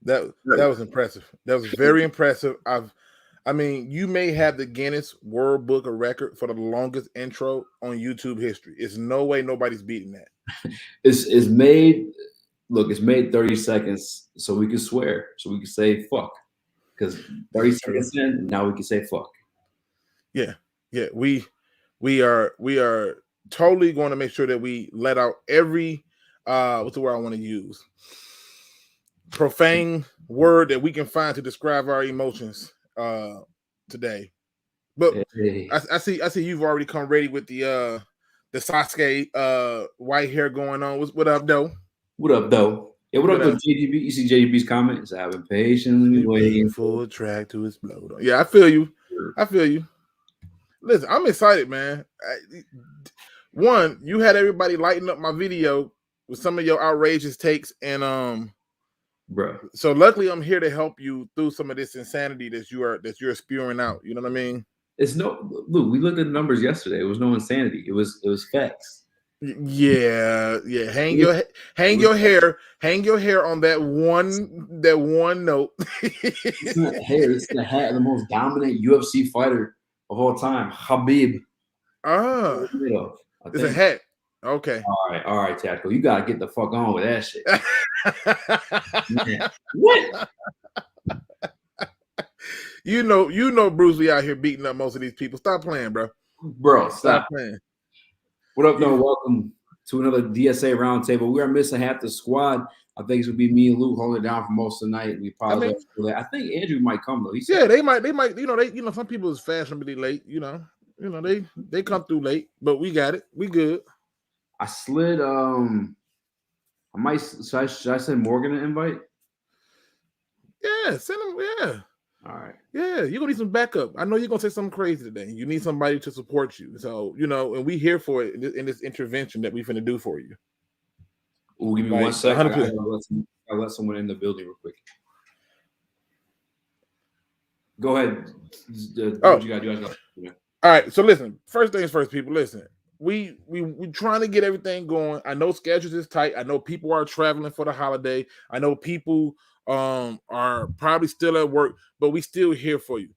That was impressive. That was very impressive. I mean, you may have the Guinness World Book of Record for the longest intro on YouTube history. It's no way nobody's beating that. It's made. Look, it's made 30 seconds so we can swear, so we can say fuck. Because 30 seconds in, now we can say fuck. Yeah. We are totally going to make sure that we let out every what's the word I want to use? Profane word that we can find to describe our emotions today. But hey. I see you've already come ready with the Sasuke white hair going on. What up, though? What up, though? Yeah, what up, though, JGB? You see JGB's comments? I've been patiently waiting for a track to explode. Yeah, I feel you. Listen, I'm excited, man. One, you had everybody lighting up my video with some of your outrageous takes, and bro. So luckily, I'm here to help you through some of this insanity that you're spewing out. You know what I mean? It's no look. We looked at the numbers yesterday. It was no insanity. It was facts. Yeah. Hang your hair on that one note. It's not hair. It's the hat of the most dominant UFC fighter of all time, Khabib. It's a hat. Okay. All right, Tactical. You gotta get the fuck on with that shit. What? You know, Bruce Lee out here beating up most of these people. Stop playing, bro. Bro, stop playing. What up, though? Welcome to another DSA Roundtable. We are missing half the squad. I think it's gonna be me and Luke holding it down for most of the night. We apologize for that. I think Andrew might come though. They might. Some people is fashionably late. They come through late, but we got it. We good. I slid. Should I send Morgan an invite? Yeah, send him. Yeah. All right. Yeah, you're gonna need some backup. I know you're gonna say something crazy today. You need somebody to support you. So, and we here for it in this intervention that we're finna do for you. Ooh, give me 1 second. I'll let someone in the building real quick. Go ahead. What you gotta do? All right. So listen, first things first, people. Listen. We trying to get everything going. I know schedules is tight. I know people are traveling for the holiday. I know people are probably still at work, but we still here for you.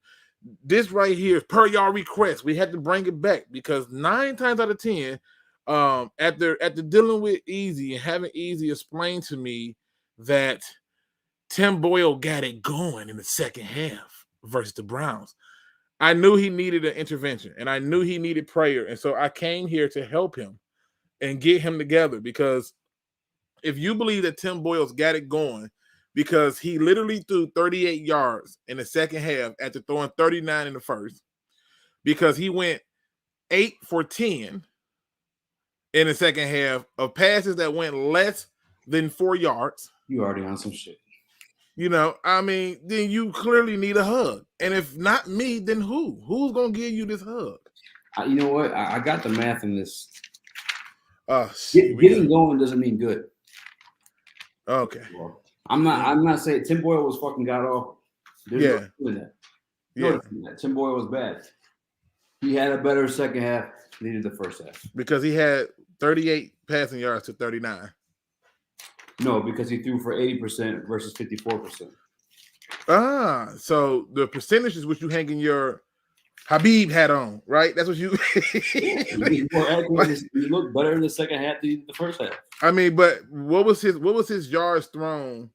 This right here, per y'all request, we had to bring it back because 9 times out of 10, after dealing with Easy and having Easy explain to me that Tim Boyle got it going in the second half versus the Browns, I knew he needed an intervention and I knew he needed prayer. And so I came here to help him and get him together, because if you believe that Tim Boyle's got it going, because he literally threw 38 yards in the second half after throwing 39 in the first, because he went 8 for 10 in the second half of passes that went less than 4 yards. You already on some shit. Then you clearly need a hug. And if not me, then who? Who's going to give you this hug? You know what? I got the math in this. Getting going doesn't mean good. Okay. Well, I'm not saying Tim Boyle was fucking god awful. There's no that. No, Tim Boyle was bad. He had a better second half than he did the first half. Because he had 38 passing yards to 39. No, because he threw for 80% versus 54%. So the percentages which you hang in your Khabib hat on, right? That's what you. He more accurate. He looked better in the second half than the first half. I mean, but what was his yards thrown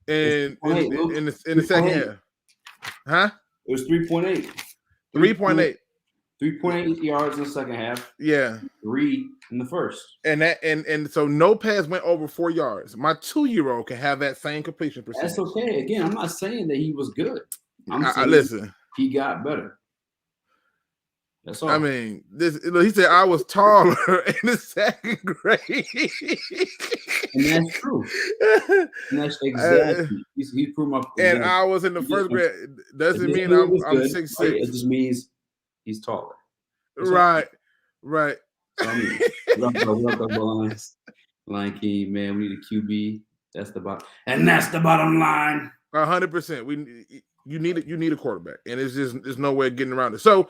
in the second half? Huh? It was 3.8. 3.8. 3.8 yards in the second half. Yeah. 3 in the first. And so no pass went over 4 yards. My 2-year-old can have that same completion percentage. That's okay. Again, I'm not saying that he was good. I'm saying listen. He got better. That's all. I mean, he said I was taller in the second grade. And that's true. And that's exactly. He proved my. And I was in the first grade. Doesn't mean I'm 6'6". Right? It just means he's taller. Right. So, what up, Line King, man, we need a QB. That's the bottom, and that's the bottom line. 100%. You need a quarterback, and there's no way of getting around it. So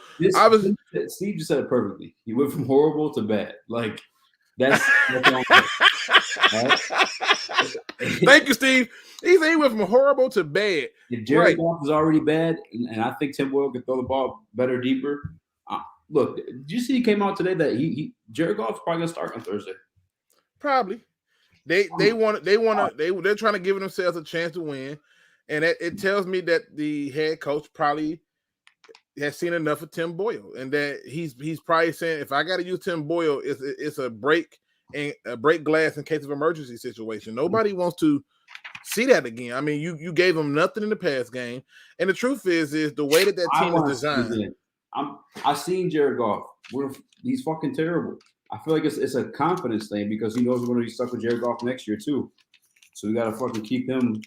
Steve just said it perfectly. He went from horrible to bad. Like that's Thank you, Steve. He went from horrible to bad. If Jared Goff is already bad, and I think Tim Boyle can throw the ball better, deeper. Look, did you see he came out today that Jared Goff's probably gonna start on Thursday? Probably. They're trying to give themselves a chance to win, and it tells me that the head coach probably has seen enough of Tim Boyle, and that he's probably saying, if I got to use Tim Boyle, it's a break glass in case of emergency situation. Nobody wants to see that again. I mean, you gave them nothing in the past game, and the truth is the way that team is designed. I've seen Jared Goff. He's fucking terrible. I feel like it's a confidence thing because he knows we're going to be stuck with Jared Goff next year too. So we got to fucking keep him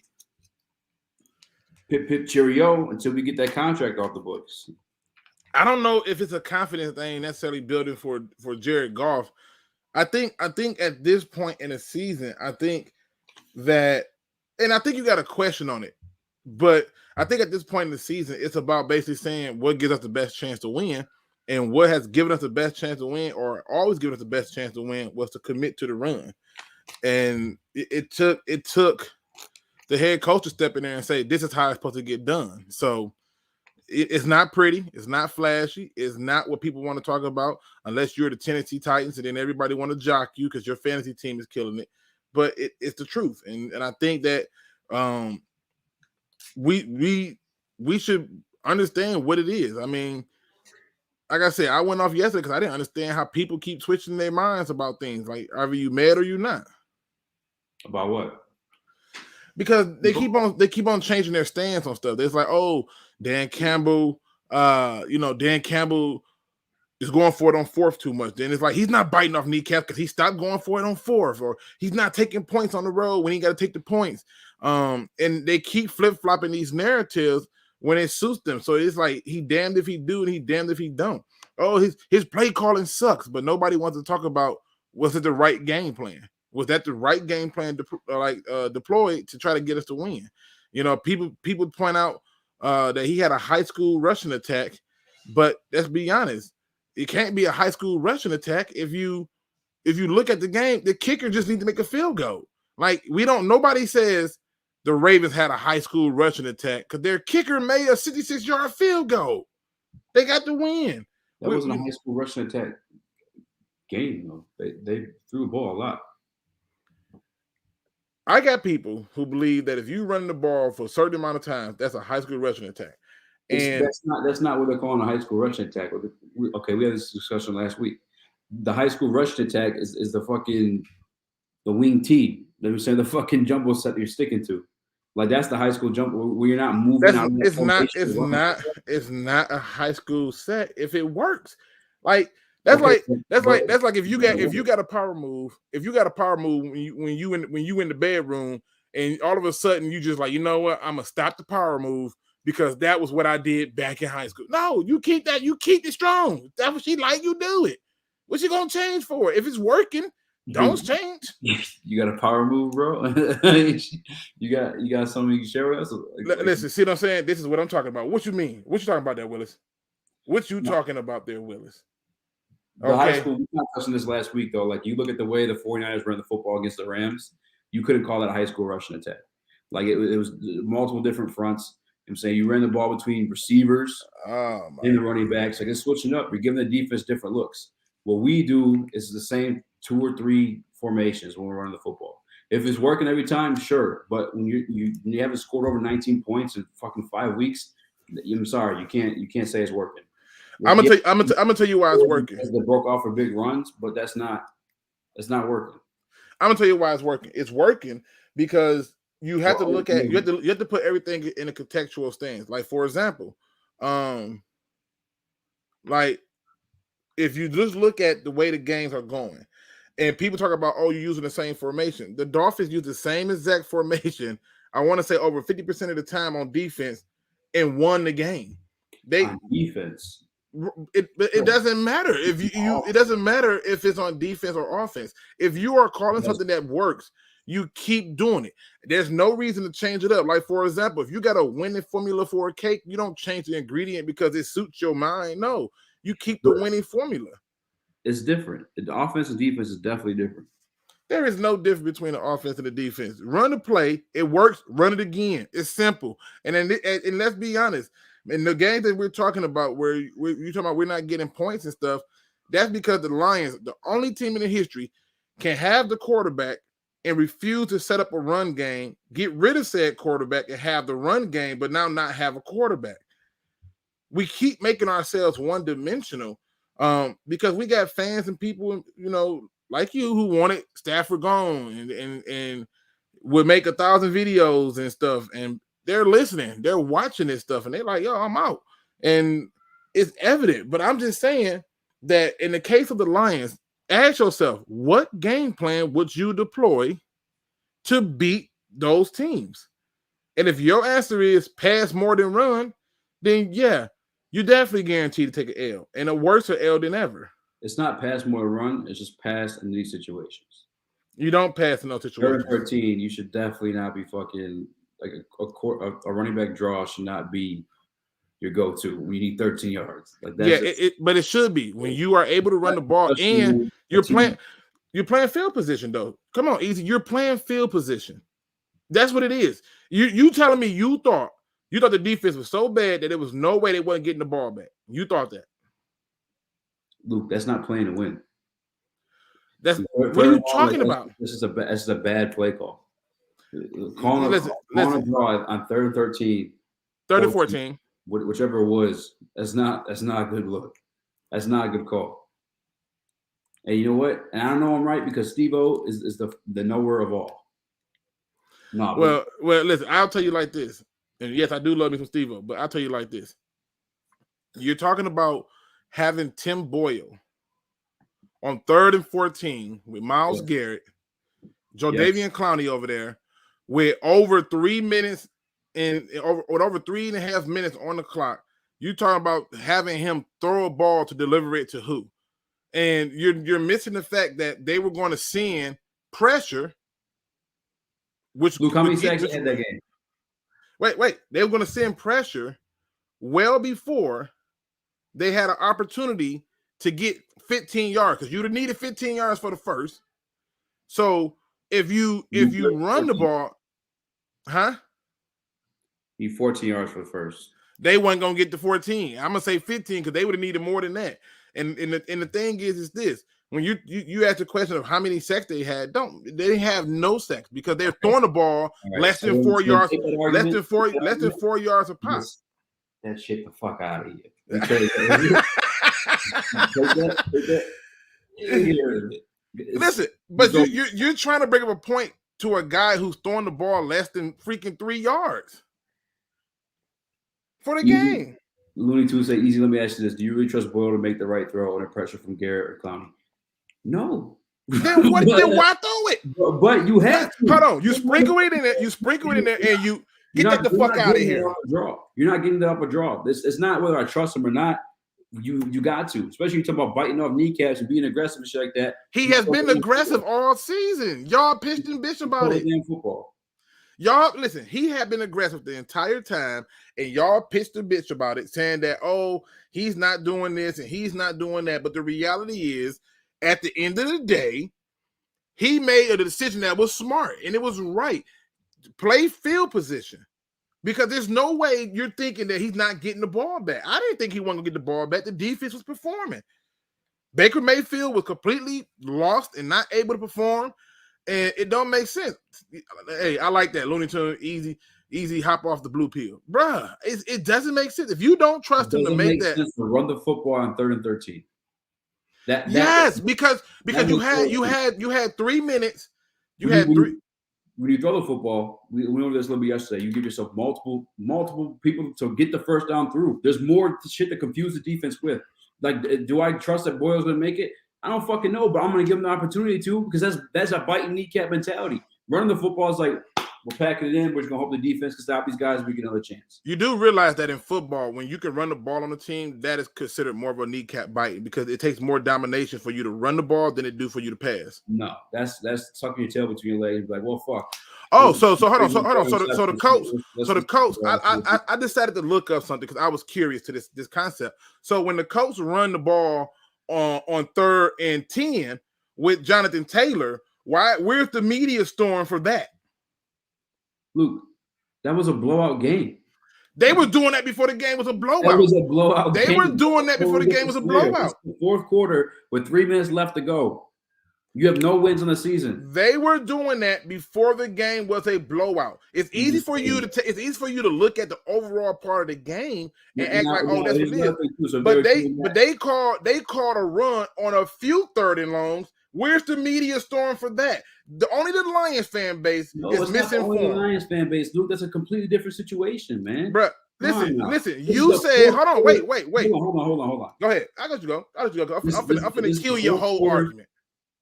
pip cheerio until we get that contract off the books. I don't know if it's a confidence thing necessarily building for Jared Goff. I think at this point in the season, I think that, and I think you got a question on it, but I think at this point in the season, it's about basically saying what gives us the best chance to win, and what has given us the best chance to win, or always given us the best chance to win, was to commit to the run. And it took the head coach to step in there and say, this is how it's supposed to get done. So it's not pretty, it's not flashy, it's not what people want to talk about, unless you're the Tennessee Titans, and then everybody want to jock you because your fantasy team is killing it. But it's the truth, and I think that we should understand what it is. I mean, like I said, I went off yesterday because I didn't understand how people keep switching their minds about things. Like, either you mad or you not. About what? Because they keep on changing their stance on stuff. It's like, oh, Dan Campbell, Dan Campbell is going for it on fourth too much. Then it's like he's not biting off kneecaps because he stopped going for it on fourth, or he's not taking points on the road when he got to take the points. And they keep flip-flopping these narratives when it suits them. So it's like he damned if he do and he damned if he don't. Oh, his play calling sucks, but nobody wants to talk about, was it the right game plan? Was that the right game plan deployed to try to get us to win? People point out that he had a high school rushing attack, but let's be honest, it can't be a high school rushing attack if you look at the game. The kicker just needs to make a field goal. Like, nobody says the Ravens had a high school rushing attack because their kicker made a 66-yard field goal. They got the win. That wasn't a high school rushing attack game, though. They threw the ball a lot. I got people who believe that if you run the ball for a certain amount of time, that's a high school rushing attack. And that's not what they're calling a high school rushing attack. Okay, we had this discussion last week. The high school rushing attack is the wing T. They were saying the fucking jumbo set you're sticking to. Like, that's the high school jump where you're not moving out. It's not a high school set if it works. Like, that's like if you got a power move, when you in the bedroom and all of a sudden you just like, you know what, I'm gonna stop the power move because that was what I did back in high school. No, you keep it strong. That's what she like, you do it. What's she gonna change for? If it's working, don't change. You got a power move, bro. you got something you can share with us? Listen, see what I'm saying? This is what I'm talking about. What you mean? What you talking about there, Willis? What you talking about there, Willis? The high school, we talked about this last week, though. Like, you look at the way the 49ers ran the football against the Rams, you couldn't call that a high school rushing attack. Like, it was multiple different fronts. I'm saying you ran the ball between receivers and the running backs. Like, it's switching up. You're giving the defense different looks. What we do is the same 2 or 3 formations when we're running the football. If it's working every time, sure. But when you haven't scored over 19 points in fucking 5 weeks, I'm sorry, you can't say it's working. I'm gonna tell you why it's working. They broke off for big runs, but that's not working. I'm gonna tell you why it's working. It's working because you have to look at you have to put everything in a contextual stance. Like, for example, like if you just look at the way the games are going, and people talk about, oh, you're using the same formation. The Dolphins use the same exact formation, I want to say over 50% of the time on defense, and won the game. On defense. It doesn't matter if it doesn't matter if it's on defense or offense. If you are calling something that works, you keep doing it. There's no reason to change it up. Like, for example, if you got a winning formula for a cake, you don't change the ingredient because it suits your mind. No, you keep the winning formula. It's different. The offense and defense is definitely different. There is no difference between the offense and the defense. Run the play, it works. Run it again. It's simple. And then, and let's be honest, in the game that we're talking about, where you're talking about we're not getting points and stuff, that's because the Lions, the only team in the history, can have the quarterback and refuse to set up a run game, get rid of said quarterback and have the run game, but now not have a quarterback. We keep making ourselves one-dimensional because we got fans and people, like you, who wanted Stafford gone and would make 1,000 videos and stuff, and they're listening, they're watching this stuff, and they're like, yo, I'm out. And it's evident. But I'm just saying that in the case of the Lions, ask yourself, what game plan would you deploy to beat those teams? And if your answer is pass more than run, then yeah, you're definitely guaranteed to take an L, and a worse L than ever. It's not pass more than run. It's just pass in these situations. You don't pass in those situations. 3rd and 13, you should definitely not be fucking like a running back draw should not be your go-to when you need 13 yards. Like that. But it should be when you are able to run the ball and you're playing field position though. Come on, Easy. You're playing field position. That's what it is. You telling me you thought the defense was so bad that there was no way they wasn't getting the ball back. You thought that. Luke, that's not playing to win. What are you talking about? This is a bad play call. Calling a draw on 3rd and 13. 3rd and 14. Whichever it was, that's not a good look. That's not a good call. And you know what? And I know I'm right because Steve-O is the knower of all. No. Well, listen, I'll tell you like this. And yes, I do love me some Steve-O, but I'll tell you like this. You're talking about having Tim Boyle on 3rd and 14 with Myles Garrett, Jodavian Clowney over there with over 3 minutes over 3.5 minutes on the clock. You talking about having him throw a ball to deliver it to who? And you're missing the fact that they were going to send pressure. Which Luke, how many sacks in that game? Wait. They were going to send pressure well before they had an opportunity to get 15 yards because you'd have needed 15 yards for the first. So if you run the ball, Need 14 yards for the first. They weren't gonna get to 14. I'm gonna say 15 because they would have needed more than that. And the thing is this: when you ask the question of how many sacks they had, they have no sacks because they're throwing the ball less than 4 yards, less than 4 yards a pop. That shit the fuck out of here. Listen, but you're trying to bring up a point to a guy who's throwing the ball less than freaking 3 yards for the game. Looney Tunes say, "Easy, let me ask you this: do you really trust Boyle to make the right throw under pressure from Garrett or Clowney?" No. Then why throw it? But you have to. Hold on. You sprinkle it in there, and you get the fuck out of here. You're not getting that up a draw. It's not whether I trust him or not. You got to, especially you talk about biting off kneecaps and being aggressive and shit like that. He has been aggressive all season. Y'all pitched and bitch about it. Football. Y'all listen. He had been aggressive the entire time, and y'all pitched and bitch about it, saying that he's not doing this and he's not doing that. But the reality is, at the end of the day, he made a decision that was smart and it was right. Play field position. Because there's no way you're thinking that he's not getting the ball back. I didn't think he wasn't going to get the ball back. The defense was performing. Baker Mayfield was completely lost and not able to perform, and it don't make sense. Hey, I like that. Looney Tunes, easy hop off the blue pill. Bruh, it doesn't make sense. If you don't trust him to make that. To run the football on 3rd and 13. Yes, because you had 3 minutes. You had three. When you throw the football, we went over this a little bit yesterday. You give yourself multiple people to get the first down through. There's more shit to confuse the defense with. Like, do I trust that Boyle's going to make it? I don't fucking know, but I'm going to give him the opportunity to because that's a biting kneecap mentality. Running the football is like, we're packing it in. We're just going to hope the defense can stop these guys and we get another chance. You do realize that in football, when you can run the ball on the team, that is considered more of a kneecap bite because it takes more domination for you to run the ball than it do for you to pass. No, that's tucking your tail between your legs. Like, well, fuck. Oh, so hold on. So the coach. I decided to look up something because I was curious to this concept. So when the coach run the ball on 3rd and 10 with Jonathan Taylor, Why? Where's the media storm for that? Luke, that was a blowout game. They were doing that before the game was a blowout. That was a blowout They game. were doing that before the game was a blowout. It's the fourth quarter with 3 minutes left to go. You have no wins in the season. They were doing that before the game was a blowout. It's easy for you to look at the overall part of the game and act like, oh, that's what it is. But they called a run on a few third and longs. Where's the media storm for that? Only the Lions fan base is misinformed. The Lions fan base, Luke. That's a completely different situation, man. Bruh, listen. You said, hold on, wait. Hold on. Go ahead. I got you go. I'm finna kill your whole argument.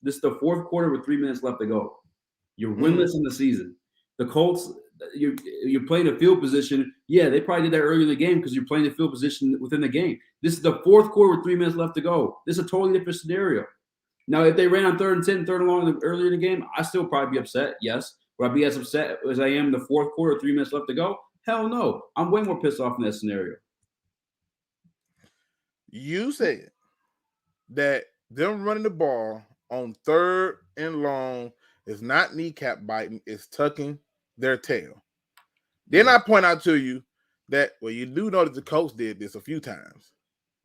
This is the fourth quarter with 3 minutes left to go. You're winless in the season. The Colts, you're playing a field position. Yeah, they probably did that earlier in the game because you're playing the field position within the game. This is the fourth quarter with 3 minutes left to go. This is a totally different scenario. Now, if they ran on 3rd and 10, 3rd and long earlier in the game, I still probably be upset. Yes. Would I be as upset as I am the fourth quarter, 3 minutes left to go? Hell no. I'm way more pissed off in that scenario. You said that them running the ball on 3rd and long is not kneecap biting, it's tucking their tail. Then I point out to you that, well, you do know that the coach did this a few times.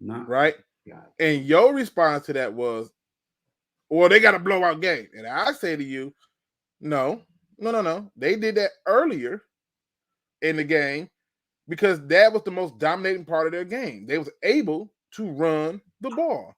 Right? And your response to that was, well, they got a blowout game. And I say to you, no. They did that earlier in the game because that was the most dominating part of their game. They was able to run the ball.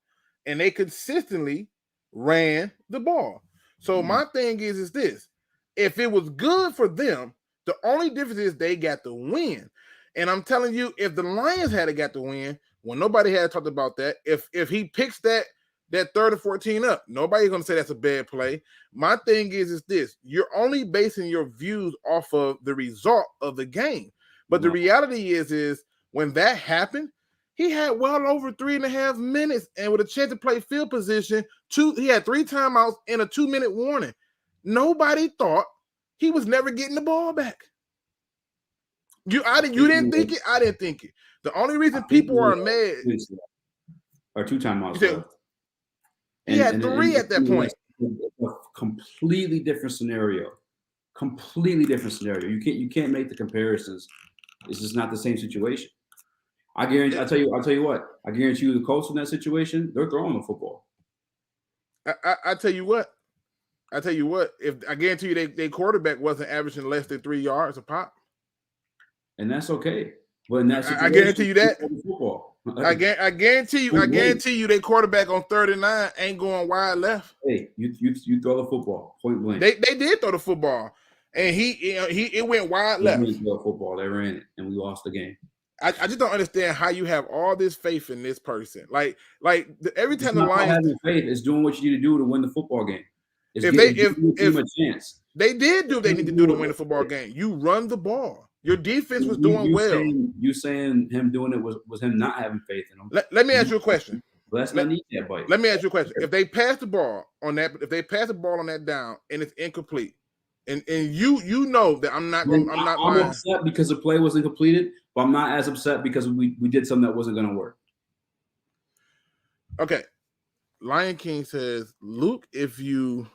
And they consistently ran the ball. So my thing is this. If it was good for them, the only difference is they got the win. And I'm telling you, if the Lions had got the win, well, nobody had talked about that. If he picks that 3rd and 14 up, nobody's going to say that's a bad play. My thing is this. You're only basing your views off of the result of the game. But the reality is when that happened, he had well over 3.5 minutes and with a chance to play field position. He had 3 timeouts and a 2-minute warning. Nobody thought he was never getting the ball back. You didn't think it? I didn't think it. The only reason people are mad or 2 timeouts. He had 3 at that point. A completely different scenario. You can't make the comparisons. It's just not the same situation. I'll tell you what. I guarantee you the Colts in that situation, they're throwing the football. I tell you what. If I guarantee you their quarterback wasn't averaging less than 3 yards a pop. And that's okay. But in that situation, I guarantee you that. I guarantee you their quarterback on 3rd and 9 ain't going wide left. Hey, you throw the football, point blank. They did throw the football. And it went wide left. They throw football. They ran it, and we lost the game. I just don't understand how you have all this faith in this person. Like every time the Lions having faith is doing what you need to do to win the football game. If a chance. They did do what they need to do to win the football game. You run the ball. Your defense was doing well. You saying him doing it was him not having faith in him. Let me ask you a question. That's not need that bite. Let me ask you a question. If they pass the ball on that down and it's incomplete, and you know that I'm upset because the play wasn't completed, but I'm not as upset because we did something that wasn't going to work. Okay. Lion King says, Luke, if you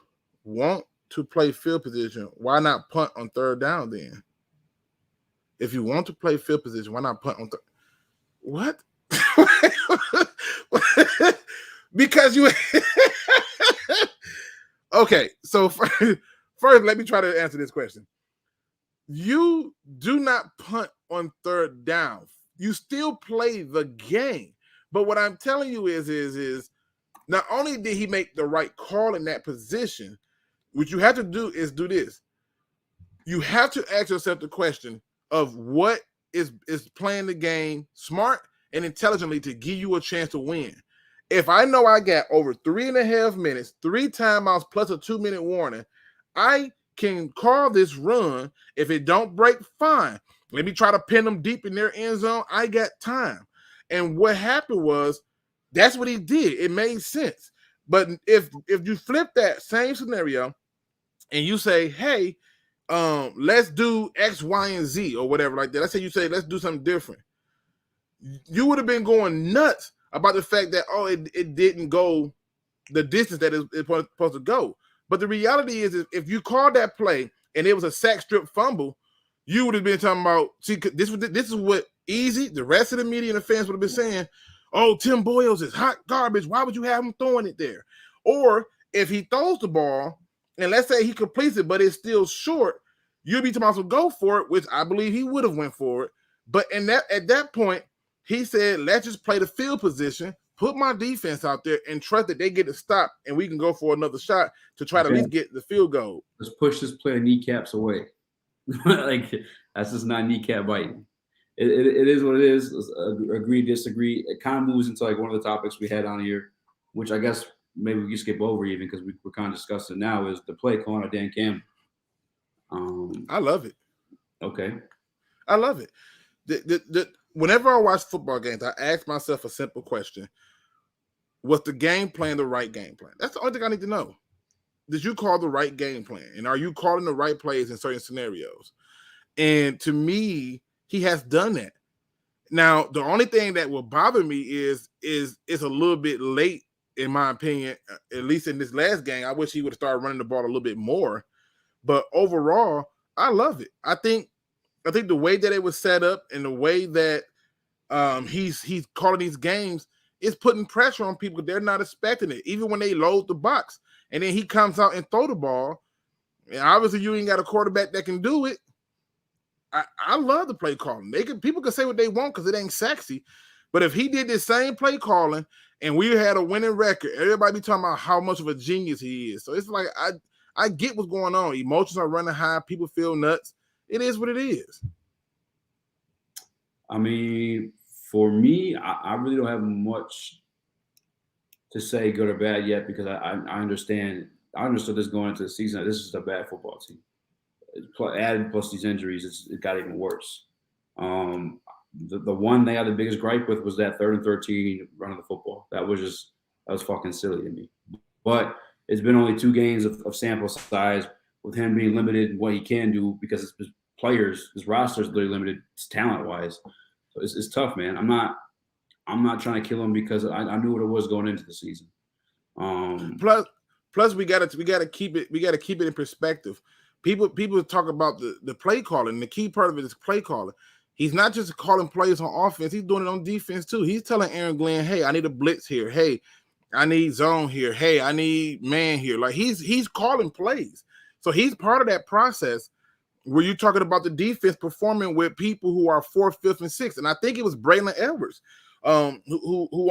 want to play field position, why not punt on 3rd down then? If you want to play field position, why not punt on what? Because you okay, so first let me try to answer this question. You do not punt on 3rd down. You still play the game. But what I'm telling you is not only did he make the right call in that position, what you have to do is do this. You have to ask yourself the question of what is playing the game smart and intelligently to give you a chance to win. If I know I got over 3.5 minutes, 3 timeouts plus a 2-minute warning, I can call this run. If it don't break, fine. Let me try to pin them deep in their end zone. I got time. And what happened was that's what he did. It made sense. But if you flip that same scenario and you say, hey, let's do X, Y, and Z or whatever like that. Let's say you say, let's do something different. You would have been going nuts about the fact that, it didn't go the distance that it's supposed to go. But the reality is if you called that play and it was a sack strip fumble, you would have been talking about, see, this is what easy, the rest of the media and the fans would have been saying, oh, Tim Boyles is hot garbage. Why would you have him throwing it there? Or if he throws the ball, and let's say he completes it, but it's still short, you'd be talking about go for it, which I believe he would have went for it. But at that point, he said, let's just play the field position, put my defense out there, and trust that they get to stop, and we can go for another shot to try to at least get the field goal. Let's push this player kneecaps away. Like, that's just not kneecap biting. It is what it is. Agree, disagree. It kind of moves into like one of the topics we had on here, which I guess maybe we can skip over even because we're kind of discussing now, is the play calling of Dan Campbell. I love it. Okay. I love it. Whenever I watch football games, I ask myself a simple question. Was the game plan the right game plan? That's the only thing I need to know. Did you call the right game plan? And are you calling the right plays in certain scenarios? And to me, he has done that. Now, the only thing that will bother me is it's a little bit late, in my opinion, at least in this last game. I wish he would have started running the ball a little bit more. But overall, I love it. I think the way that it was set up and the way that he's calling these games is putting pressure on people. They're not expecting it, even when they load the box. And then he comes out and throw the ball. And obviously, you ain't got a quarterback that can do it. I love the play calling. People can say what they want because it ain't sexy. But if he did this same play calling and we had a winning record, everybody be talking about how much of a genius he is. So it's like I get what's going on. Emotions are running high. People feel nuts. It is what it is. I mean, for me, I really don't have much to say good or bad yet because I understand. I understood this going into the season. This is a bad football team. Added plus these injuries, it got even worse. The one they had the biggest gripe with was that 3rd and 13 run of the football. That was fucking silly to me. But it's been only 2 games of sample size with him being limited in what he can do because his players, his roster is literally limited talent wise. So it's tough, man. I'm not trying to kill him because I knew what it was going into the season. Plus we gotta keep it in perspective. People talk about the play calling. The key part of it is play calling. He's not just calling plays on offense. He's doing it on defense too. He's telling Aaron Glenn, hey, I need a blitz here. Hey, I need zone here. Hey, I need man here. Like he's calling plays. So he's part of that process where you're talking about the defense performing with people who are 4th, 5th, and 6th. And I think it was Braylon Edwards who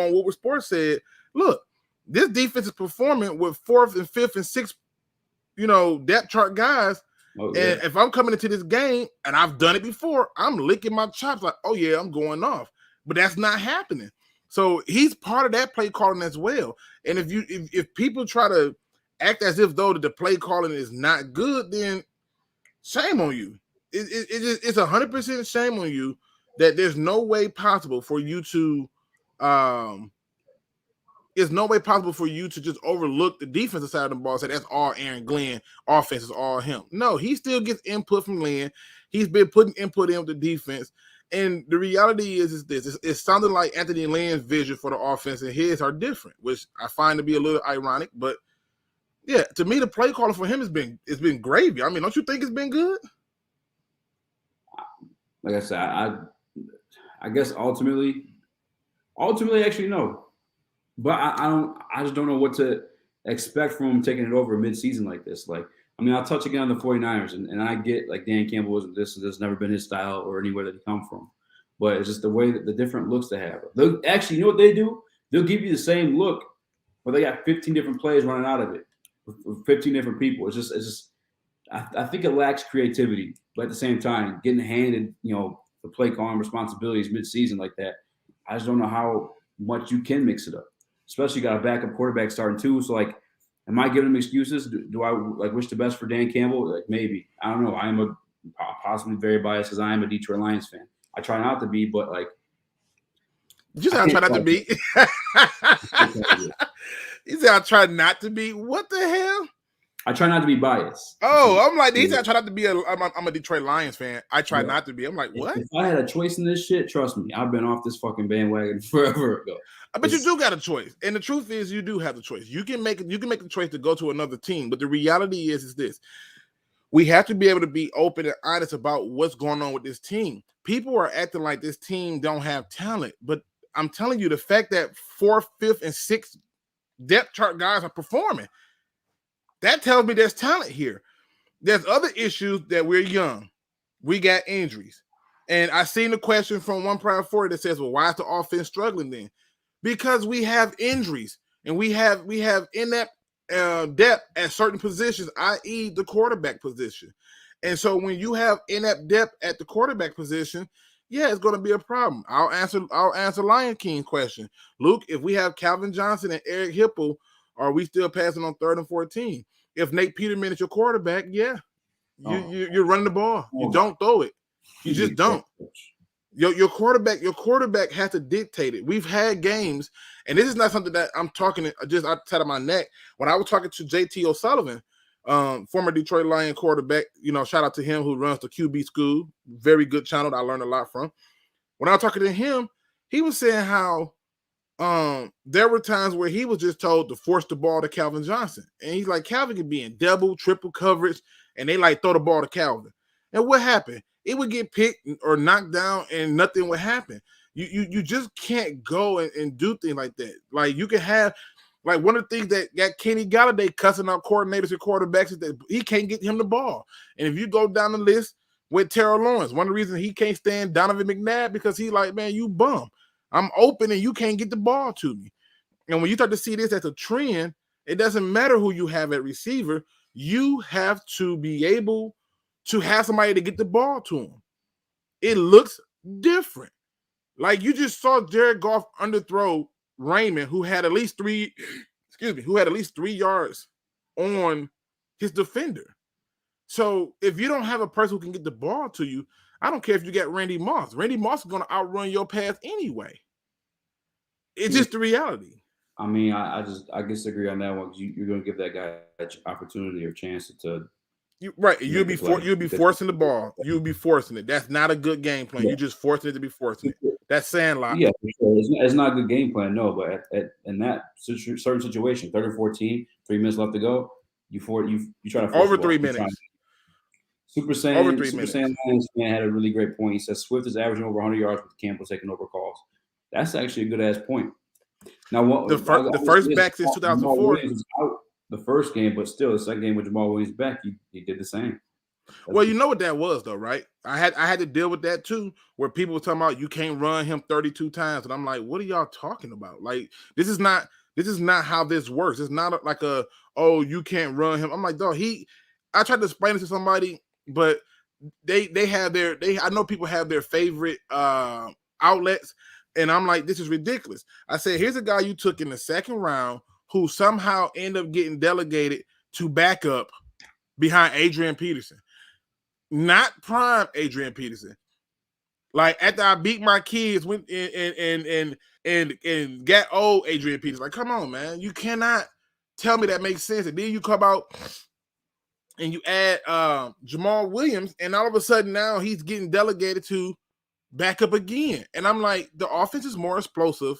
on Woodward Sports said, look, this defense is performing with 4th and 5th and 6th, depth chart guys. Oh, yeah. And if I'm coming into this game and I've done it before, I'm licking my chops like, oh yeah, I'm going off. But that's not happening. So he's part of that play calling as well. And if people try to act as if though the play calling is not good, then shame on you. It's 100% shame on you that there's no way possible for you to just overlook the defensive side of the ball and say that's all Aaron Glenn, offense is all him. No, he still gets input from Lynn. He's been putting input in with the defense. And the reality is this. It's sounding like Anthony Lynn's vision for the offense and his are different, which I find to be a little ironic. But yeah, to me, the play calling for him has been gravy. I mean, don't you think it's been good? Like I said, I guess ultimately, actually, no. But I just don't know what to expect from him taking it over mid-season like this. Like, I mean, I'll touch again on the 49ers, and I get like Dan Campbell wasn't this, and this has never been his style or anywhere that he come from. But it's just the way that the different looks they have. Actually, you know what they do? They'll give you the same look, but they got 15 different players running out of it with 15 different people. It's just I think it lacks creativity, but at the same time, getting handed the play calling responsibilities mid-season like that, I just don't know how much you can mix it up. Especially got a backup quarterback starting too. So like, am I giving him excuses? Do I like wish the best for Dan Campbell? Like maybe. I don't know. I am possibly very biased because I am a Detroit Lions fan. I try not to be, but like. You said I try not to be. You said I try not to be. What the hell? I try not to be biased. Oh, I'm like, I try not to be I'm a Detroit Lions fan. I try not to be. I'm like, what? If I had a choice in this shit, trust me, I've been off this fucking bandwagon forever ago. But you do got a choice, and the truth is, you do have the choice. You can make the choice to go to another team, but the reality is this: we have to be able to be open and honest about what's going on with this team. People are acting like this team don't have talent, but I'm telling you, the fact that 4th, 5th, and 6th depth chart guys are performing, that tells me there's talent here. There's other issues that we're young. We got injuries. And I seen the question from one Prowl 40 that says, well, why is the offense struggling then? Because we have injuries and we have inept depth at certain positions, i.e. the quarterback position. And so when you have inept depth at the quarterback position, yeah, it's going to be a problem. I'll answer Lion King's question. Luke, if we have Calvin Johnson and Eric Hipple, are we still passing on 3rd and 14? If Nate Peterman is your quarterback, yeah, you're running the ball. You don't throw it. You just don't. Your quarterback has to dictate it. We've had games, and this is not something that I'm talking just outside of my neck. When I was talking to JT O'Sullivan, former Detroit Lion quarterback, shout out to him who runs the QB school, very good channel that I learned a lot from. When I was talking to him, he was saying how there were times where he was just told to force the ball to Calvin Johnson, and he's like, Calvin could be in double, triple coverage, and they like throw the ball to Calvin. And what happened? It would get picked or knocked down and nothing would happen. You just can't go and do things like that. Like you can have, like one of the things that got Kenny Galladay cussing out coordinators and quarterbacks is that he can't get him the ball. And if you go down the list with Terrell Lawrence, one of the reasons he can't stand Donovan McNabb because he's like, man, you bum. I'm open and you can't get the ball to me. And when you start to see this as a trend, it doesn't matter who you have at receiver. You have to be able to have somebody to get the ball to him. It looks different. Like you just saw Jared Goff underthrow Raymond, who had at least 3 yards on his defender. So if you don't have a person who can get the ball to you, I don't care if you got Randy Moss. Randy Moss is going to outrun your pass anyway. It's just the reality. I mean, I disagree on that one because you're going to give that guy an opportunity or chance to. You'll be forcing the ball. You'll be forcing it. That's not a good game plan. Yeah. You're just forcing it to be forcing it. That's sandlot. Yeah, it's not a good game plan. No, but in that certain situation, 3rd and 14, 3 minutes left to go. You try to force over 3 minutes. Super Saiyan Lions fan had a really great point. He says Swift is averaging over 100 yards with Campbell taking over calls. That's actually a good ass point. Now, the first back since 2004. The first game, but still, the second game with Jamal Williams back, he did the same. Well, you know what that was, though, right? I had to deal with that too, where people were talking about you can't run him 32 times, and I'm like, what are y'all talking about? Like, this is not how this works. It's not like you can't run him. I'm like, dog, I tried to explain it to somebody, but they have I know people have their favorite outlets, and I'm like, this is ridiculous. I said, here's a guy you took in the 2nd round who somehow end up getting delegated to back up behind Adrian Peterson. Not prime Adrian Peterson. Like after I beat my kids went and got old Adrian Peterson. Like, come on, man. You cannot tell me that makes sense. And then you come out and you add Jamal Williams, and all of a sudden now he's getting delegated to back up again. And I'm like, the offense is more explosive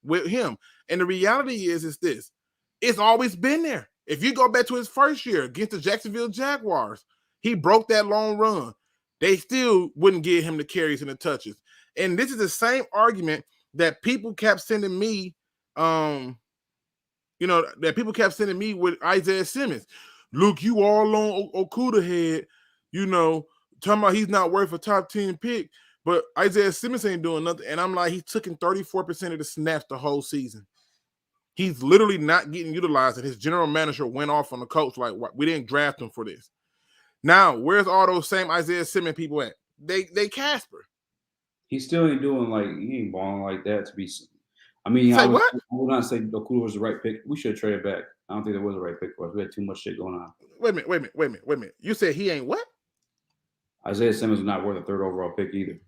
with him. And the reality is this. It's always been there. If you go back to his first year against the Jacksonville Jaguars, he broke that long run. They still wouldn't give him the carries and the touches. And this is the same argument that people kept sending me, with Isaiah Simmons. Look, you all on Okuda head, talking about he's not worth a top 10 pick, but Isaiah Simmons ain't doing nothing. And I'm like, he's taking 34% of the snaps the whole season. He's literally not getting utilized, and his general manager went off on the coach like, we didn't draft him for this. Now, where's all those same Isaiah Simmons people at? They Casper. He still ain't doing he ain't balling like that to be. I mean, I would not say Okuda was the right pick. We should have traded back. I don't think there was a right pick for us. We had too much shit going on. Wait a minute. You said he ain't what? Isaiah Simmons is not worth a 3rd overall pick either.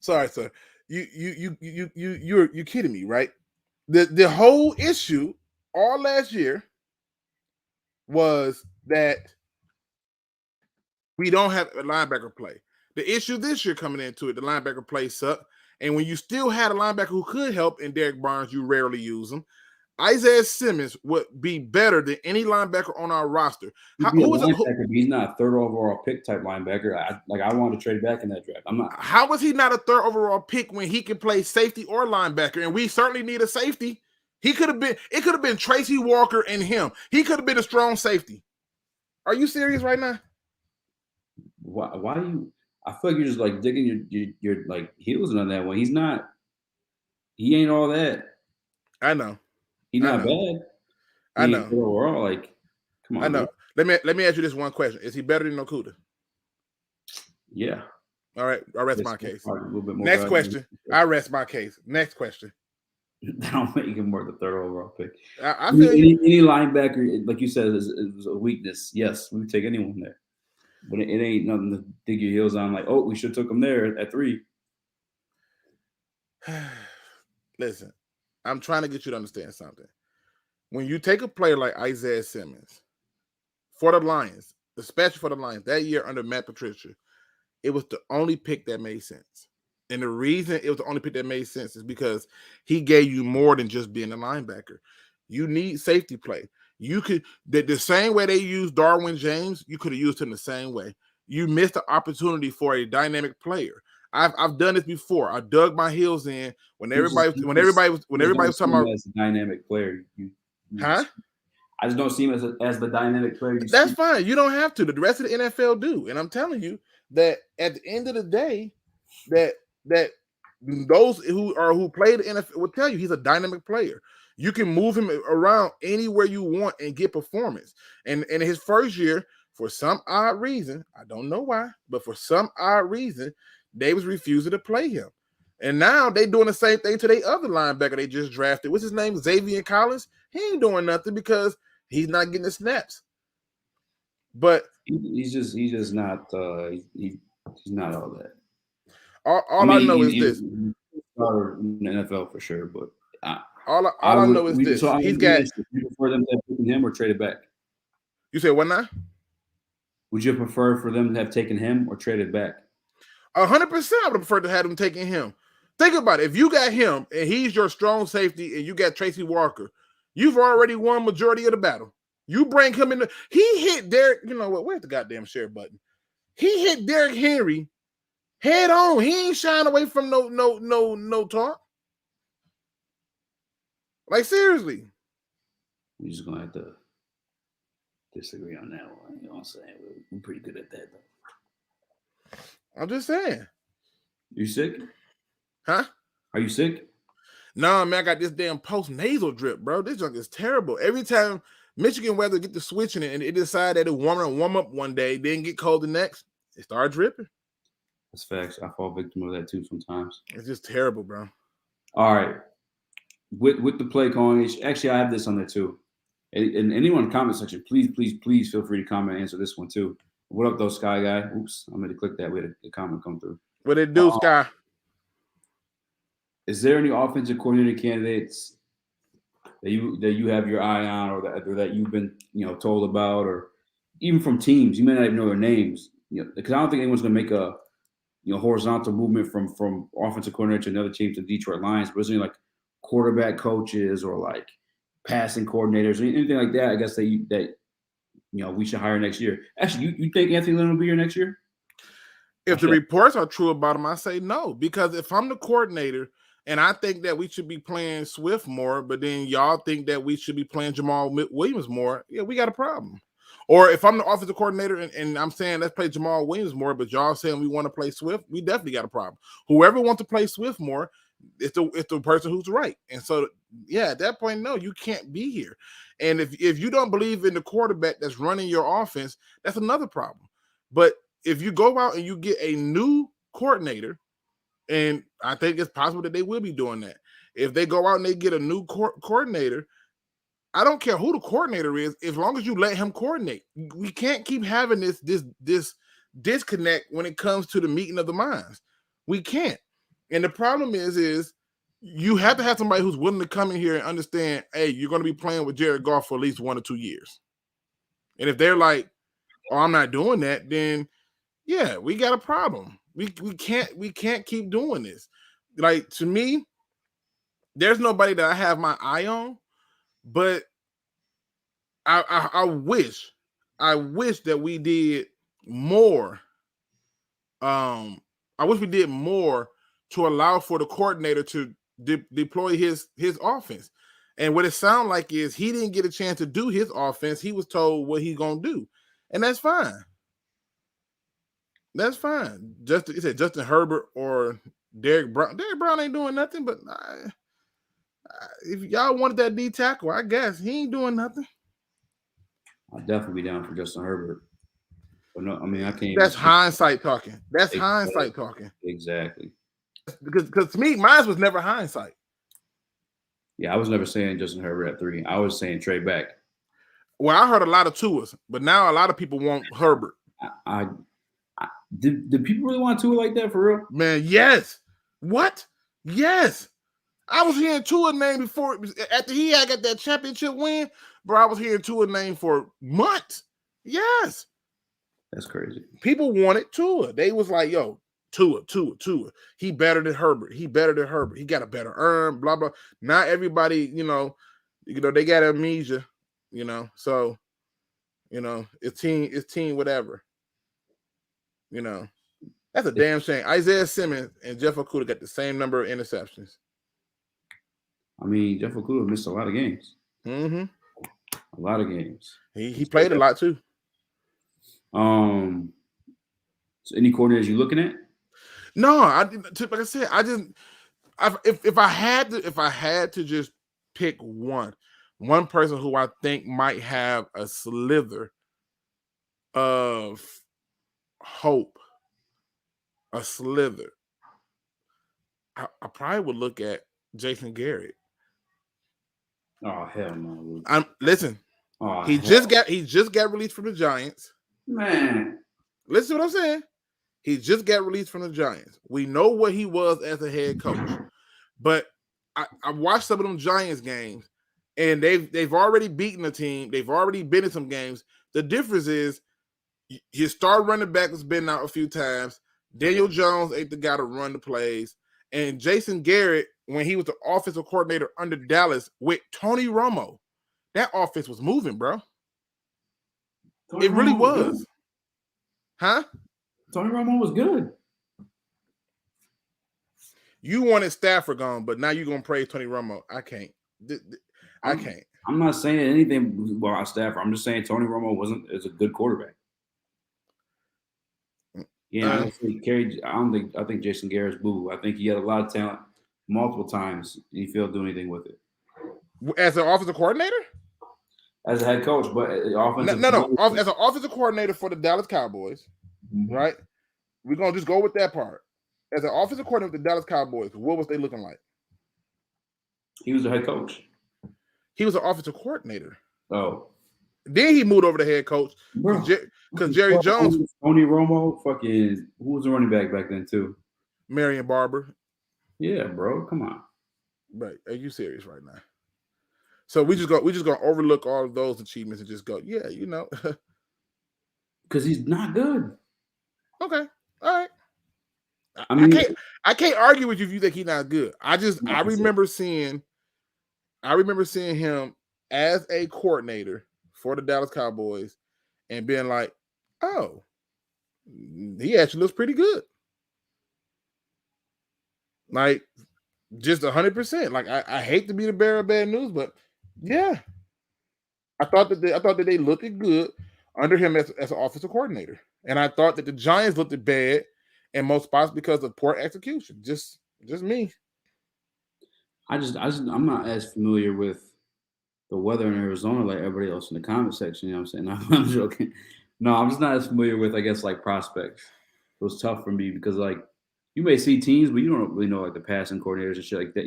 Sorry, sir. You're kidding me, right? The whole issue all last year was that we don't have a linebacker play. The issue this year coming into it, the linebacker play sucked. And when you still had a linebacker who could help in Derek Barnes, you rarely use him. Isaiah Simmons would be better than any linebacker on our roster. He's not a third overall pick type linebacker. I want to trade back in that draft. I'm not. How was he not a third overall pick when he can play safety or linebacker? And we certainly need a safety. He could have been. It could have been Tracy Walker and him. He could have been a strong safety. Are you serious right now? Why do you? I feel like you're just like digging your like heels on that one. He's not. He ain't all that. I know. He's not bad. I know. Overall, like, come on. I know. Man. Let me ask you this one question: is he better than Okudah? Yeah. All right. I rest my case. Next question. I rest my case. Next question. That don't make him worth the third overall pick. I feel any linebacker, like you said, is a weakness. Yes, we would take anyone there. But it ain't nothing to dig your heels on. Like, oh, we should have took him there at 3. Listen, I'm trying to get you to understand something. When you take a player like Isaiah Simmons for the Lions, especially for the Lions, that year under Matt Patricia, it was the only pick that made sense. And the reason it was the only pick that made sense is because he gave you more than just being a linebacker. You need safety play. You could the same way they used Darwin James, you could have used him the same way. You missed the opportunity for a dynamic player. I've done this before. I dug my heels in when everybody was talking about as a dynamic player. Huh? I just don't see him as the dynamic player. That's fine. You don't have to. The rest of the NFL do. And I'm telling you that at the end of the day, that those who play the NFL will tell you he's a dynamic player. You can move him around anywhere you want and get performance. And in his first year, for some odd reason, I don't know why, but for some odd reason, they was refusing to play him. And now they doing the same thing to their other linebacker they just drafted. What's his name? Xavier Collins. He ain't doing nothing because he's not getting the snaps. But he's just not he's not all that. All I know is this. In the NFL for sure, but all I know is this. So he's got. Would you prefer them to have taken him or traded back? You said what now? Would you prefer for them to have taken him or traded back? 100%. I would have preferred to have them taking him. Think about it. If you got him and he's your strong safety, and you got Tracy Walker, you've already won majority of the battle. You bring him in. He hit Derek. You know what? Where's the goddamn share button? He hit Derrick Henry head on. He ain't shying away from no talk. Like, seriously. We're just gonna have to disagree on that one. You know what I'm saying? We're pretty good at that, though. I'm just saying. You sick? Huh? Are you sick? Nah, man, I got this damn post-nasal drip, bro. This junk is terrible. Every time Michigan weather get to switching it and it decide that it warm up one day, then get cold the next, it start dripping. That's facts. I fall victim of that too sometimes. It's just terrible, bro. All right. With the play calling, actually, I have this on there too. And anyone in the comment section, please feel free to comment and answer this one too. What up, though, Sky Guy? Oops, I'm going to click that. We had a comment come through. What it do, Sky? Is there any offensive coordinator candidates that you have your eye on, or that you've been told about, or even from teams? You may not even know their names, because I don't think anyone's going to make a horizontal movement from offensive coordinator to another team to Detroit Lions. But is there any like quarterback coaches or like passing coordinators or anything like that? I guess that we should hire next year. Actually, you think Anthony Lynn will be here next year? If the reports are true about him, I say no. Because if I'm the coordinator and I think that we should be playing Swift more, but then y'all think that we should be playing Jamal Williams more, yeah, we got a problem. Or if I'm the offensive coordinator and I'm saying let's play Jamal Williams more, but y'all saying we want to play Swift, we definitely got a problem. Whoever wants to play Swift more, it's the person who's right. And so, yeah, at that point, no, you can't be here. And if you don't believe in the quarterback that's running your offense, that's another problem. But if you go out and you get a new coordinator, and I think it's possible that they will be doing that. If they go out and they get a new coordinator, I don't care who the coordinator is, as long as you let him coordinate. We can't keep having this disconnect when it comes to the meeting of the minds. We can't. And the problem is you have to have somebody who's willing to come in here and understand, hey, you're going to be playing with Jared Goff for at least 1 or 2 years. And if they're like, oh, I'm not doing that, then yeah, we got a problem. We can't keep doing this. Like, to me, there's nobody that I have my eye on, but I wish that we did more. I wish we did more to allow for the coordinator to deploy his offense. And what it sounds like is he didn't get a chance to do his offense. He was told what he's gonna do, and that's fine. That's fine. Justin Herbert or Derek Brown. Derek Brown ain't doing nothing, but if y'all wanted that D tackle, I guess he ain't doing nothing. I'll definitely be down for Justin Herbert. But no, I mean, I can't. That's hindsight talking. That's hindsight talking. Exactly. Because to me, mine was never hindsight. Yeah, I was never saying Justin Herbert at 3. I was saying trade back. Well, I heard a lot of Tuas, but now a lot of people want Herbert. Did people really want Tua like that for real? Man, yes. What? Yes. I was hearing Tua name before, after he had got that championship win, bro. I was hearing Tua name for months. Yes. That's crazy. People wanted Tua. They was like, yo, Tua. He better than Herbert. He got a better arm, blah, blah. Not everybody, they got amnesia, so, it's team whatever. That's a damn shame. Isaiah Simmons and Jeff Okudah got the same number of interceptions. I mean, Jeff Okudah missed a lot of games. Mm-hmm. A lot of games. He played a lot too. So any coordinators you looking at? No, like I said, if I had to just pick one person who I think might have a slither of hope, I probably would look at Jason Garrett. Oh hell no! Listen. Oh, he just got released from the Giants. Man, listen to what I'm saying. He just got released from the Giants. We know what he was as a head coach, but I watched some of them Giants games, and they've already beaten the team. They've already been in some games. The difference is his star running back has been out a few times. Daniel Jones ain't the guy to run the plays, and Jason Garrett, when he was the offensive coordinator under Dallas with Tony Romo, that offense was moving, bro. It really was. Huh? Tony Romo was good. You wanted Stafford gone, but now you're going to praise Tony Romo. I can't. I can't. I'm not saying anything about Stafford. I'm just saying Tony Romo is a good quarterback. Yeah, I think Jason Garrett's boo. I think he had a lot of talent multiple times, and he failed to do anything with it. As an offensive coordinator? As a head coach, but offensive. No. As an offensive coordinator for the Dallas Cowboys, right? We're gonna just go with that part. As an offensive coordinator with the Dallas Cowboys, what was they looking like? He was a head coach. He was an offensive coordinator. Oh. Then he moved over to head coach because Jerry Jones. Tony Romo, who was the running back then too? Marion Barber. Yeah, bro, come on. Right? Are you serious right now? So we just gonna overlook all of those achievements and just go, yeah, because he's not good. Okay, all right. I mean, I can't argue with you if you think he's not good. I remember seeing him as a coordinator for the Dallas Cowboys and being like, oh, he actually looks pretty good. Like, just 100%. Like, I hate to be the bearer of bad news, but yeah, I thought that they looked good under him as an offensive coordinator, and I thought that the Giants looked bad in most spots because of poor execution. Just me. I'm not as familiar with the weather in Arizona like everybody else in the comment section. You know what I'm saying? I'm joking. No, I'm just not as familiar with, I guess, like prospects. It was tough for me because, like, you may see teams, but you don't really know, like, the passing coordinators and shit like that,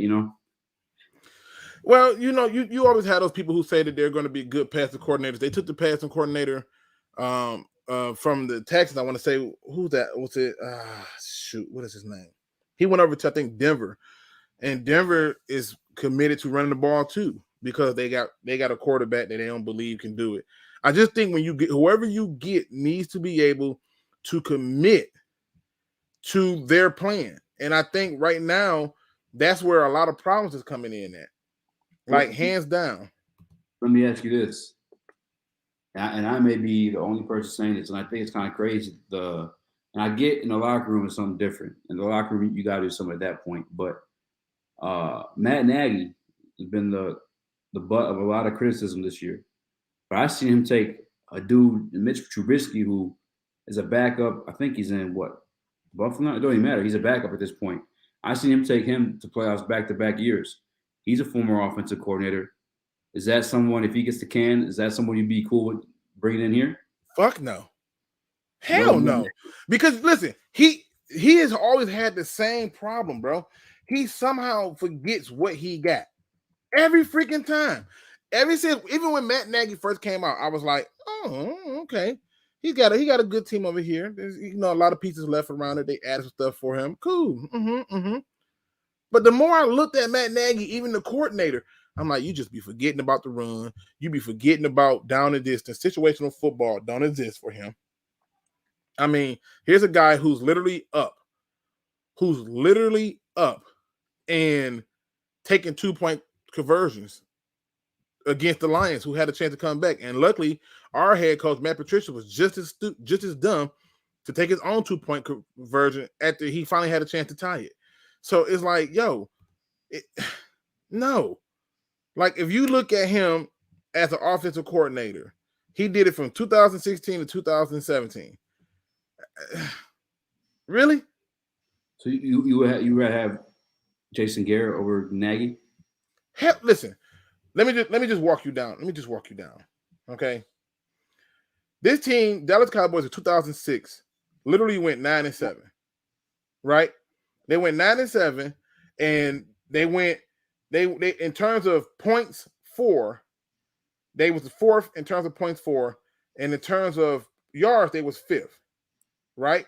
Well, you always have those people who say that they're going to be good passing coordinators. They took the passing coordinator from the Texans. I want to say, who's that? What's it? Shoot, what is his name? He went over to, I think, Denver, and Denver is committed to running the ball too because they got a quarterback that they don't believe can do it. I just think when you get whoever you get needs to be able to commit to their plan, and I think right now that's where a lot of problems is coming in at, like hands down. Let me ask you this, and I may be the only person saying this, and I think it's kind of crazy. And I get in the locker room is something different. In the locker room, you got to do something at that point. But Matt Nagy has been the butt of a lot of criticism this year. But I seen him take a dude, Mitch Trubisky, who is a backup. I think he's in what? Buffalo? It don't even matter. He's a backup at this point. I seen him take him to playoffs back-to-back years. He's a former offensive coordinator. Is that someone, if he gets the can, is that someone you'd be cool with bringing in here? Fuck no. Hell no. Because listen, he has always had the same problem, bro. He somehow forgets what he got every freaking time. Even when Matt Nagy first came out, I was like, oh, okay. He got a good team over here. There's a lot of pieces left around it. They added some stuff for him. Cool. But the more I looked at Matt Nagy, even the coordinator, I'm like, you just be forgetting about the run. You be forgetting about down and distance. Situational football don't exist for him. I mean, here's a guy who's literally up and taking 2-point conversions against the Lions, who had a chance to come back. And luckily, our head coach, Matt Patricia, was just as dumb to take his own 2-point conversion after he finally had a chance to tie it. So it's like, no. Like, if you look at him as an offensive coordinator, he did it from 2016 to 2017. Really? So you would have Jason Garrett over Nagy? Hell, listen. Let me just walk you down. Okay. This team, Dallas Cowboys in 2006, literally went 9-7. Right? They went 9-7, and they in terms of points for, they was the fourth in terms of points for, and in terms of yards, they was fifth. Right?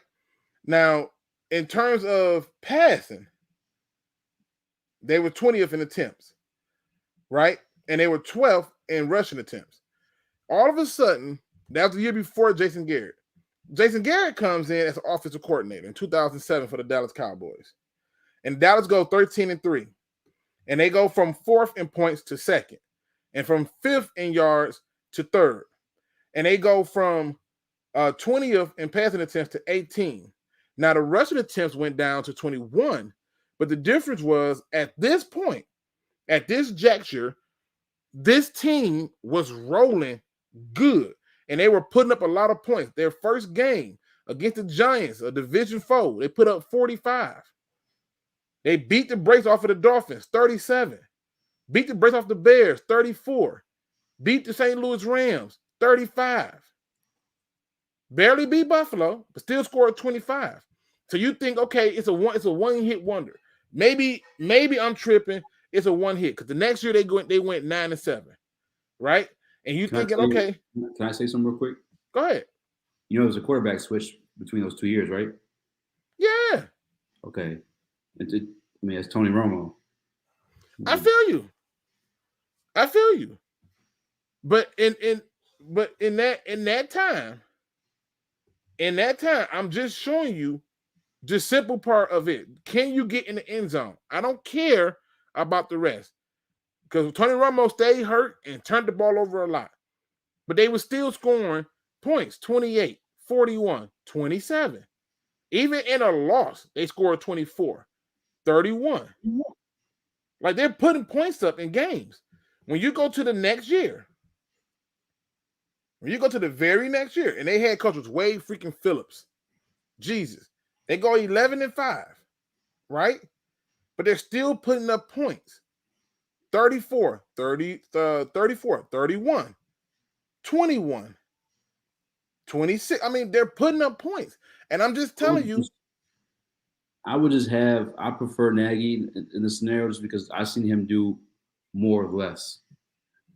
Now, in terms of passing, they were 20th in attempts. Right? And they were 12th in rushing attempts. All of a sudden, that was the year before Jason Garrett. Jason Garrett comes in as an offensive coordinator in 2007 for the Dallas Cowboys. And Dallas go 13-3. And they go from fourth in points to second. And from fifth in yards to third. And they go from 20th in passing attempts to 18. Now, the rushing attempts went down to 21. But the difference was, at this point, at this juncture, this team was rolling good, and they were putting up a lot of points. Their first game against the Giants, a division foe, they put up 45. They beat the brakes off of the Dolphins, 37. Beat the brakes off the Bears, 34. Beat the St. Louis Rams, 35. Barely beat Buffalo, but still scored 25. So you think, okay, it's a one-hit wonder. Maybe I'm tripping. It's a one hit because the next year they went 9-7, right? And you thinking, okay? Can I say something real quick? Go ahead. There's a quarterback switch between those 2 years, right? Yeah. Okay. It's Tony Romo. I feel you. But in that time, I'm just showing you the simple part of it. Can you get in the end zone? I don't care about the rest, because Tony Romo stayed hurt and turned the ball over a lot, but they were still scoring points, 28, 41, 27. Even in a loss, they scored 24, 31. Like, they're putting points up in games. When you go to the next year, when you go to the very next year, and they had coach was Wade freaking Phillips, Jesus, they go 11-5, right? But they're still putting up points. 34, 30, 34, 31, 21, 26. I mean, they're putting up points. And I'm just telling you. I prefer Nagy in the scenario just because I've seen him do more or less.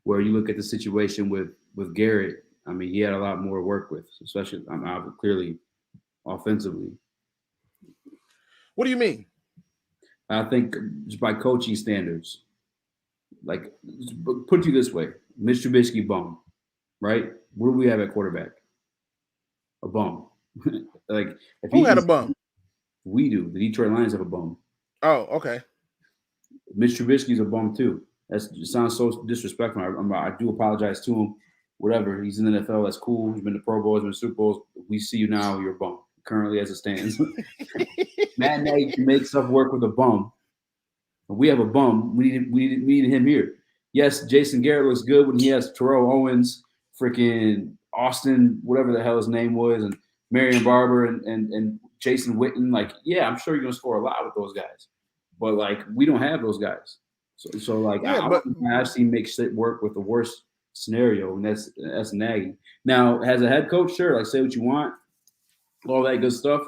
Where you look at the situation with Garrett, I mean, he had a lot more to work with, especially clearly offensively. What do you mean? I think just by coaching standards, like put you this way, Mitch Trubisky bum, right? What do we have at quarterback? A bum. Like if Who had a bum? We do. The Detroit Lions have a bum. Oh, okay. Mitch Trubisky's a bum too. It sounds so disrespectful. I do apologize to him. Whatever. He's in the NFL. That's cool. He's been to Pro Bowls, been to Super Bowls. We see you now. You're a bum. Currently, as it stands, Matt Nagy can make stuff work with a bum. We have a bum. We need him here. Yes, Jason Garrett looks good when he has Terrell Owens, freaking Austin, whatever the hell his name was, and Marion Barber and Jason Witten. Like, yeah, I'm sure you're gonna score a lot with those guys, but like we don't have those guys. So like yeah, I've seen make shit work with the worst scenario, and that's Nagy. Now, as a head coach, sure, like say what you want, all that good stuff.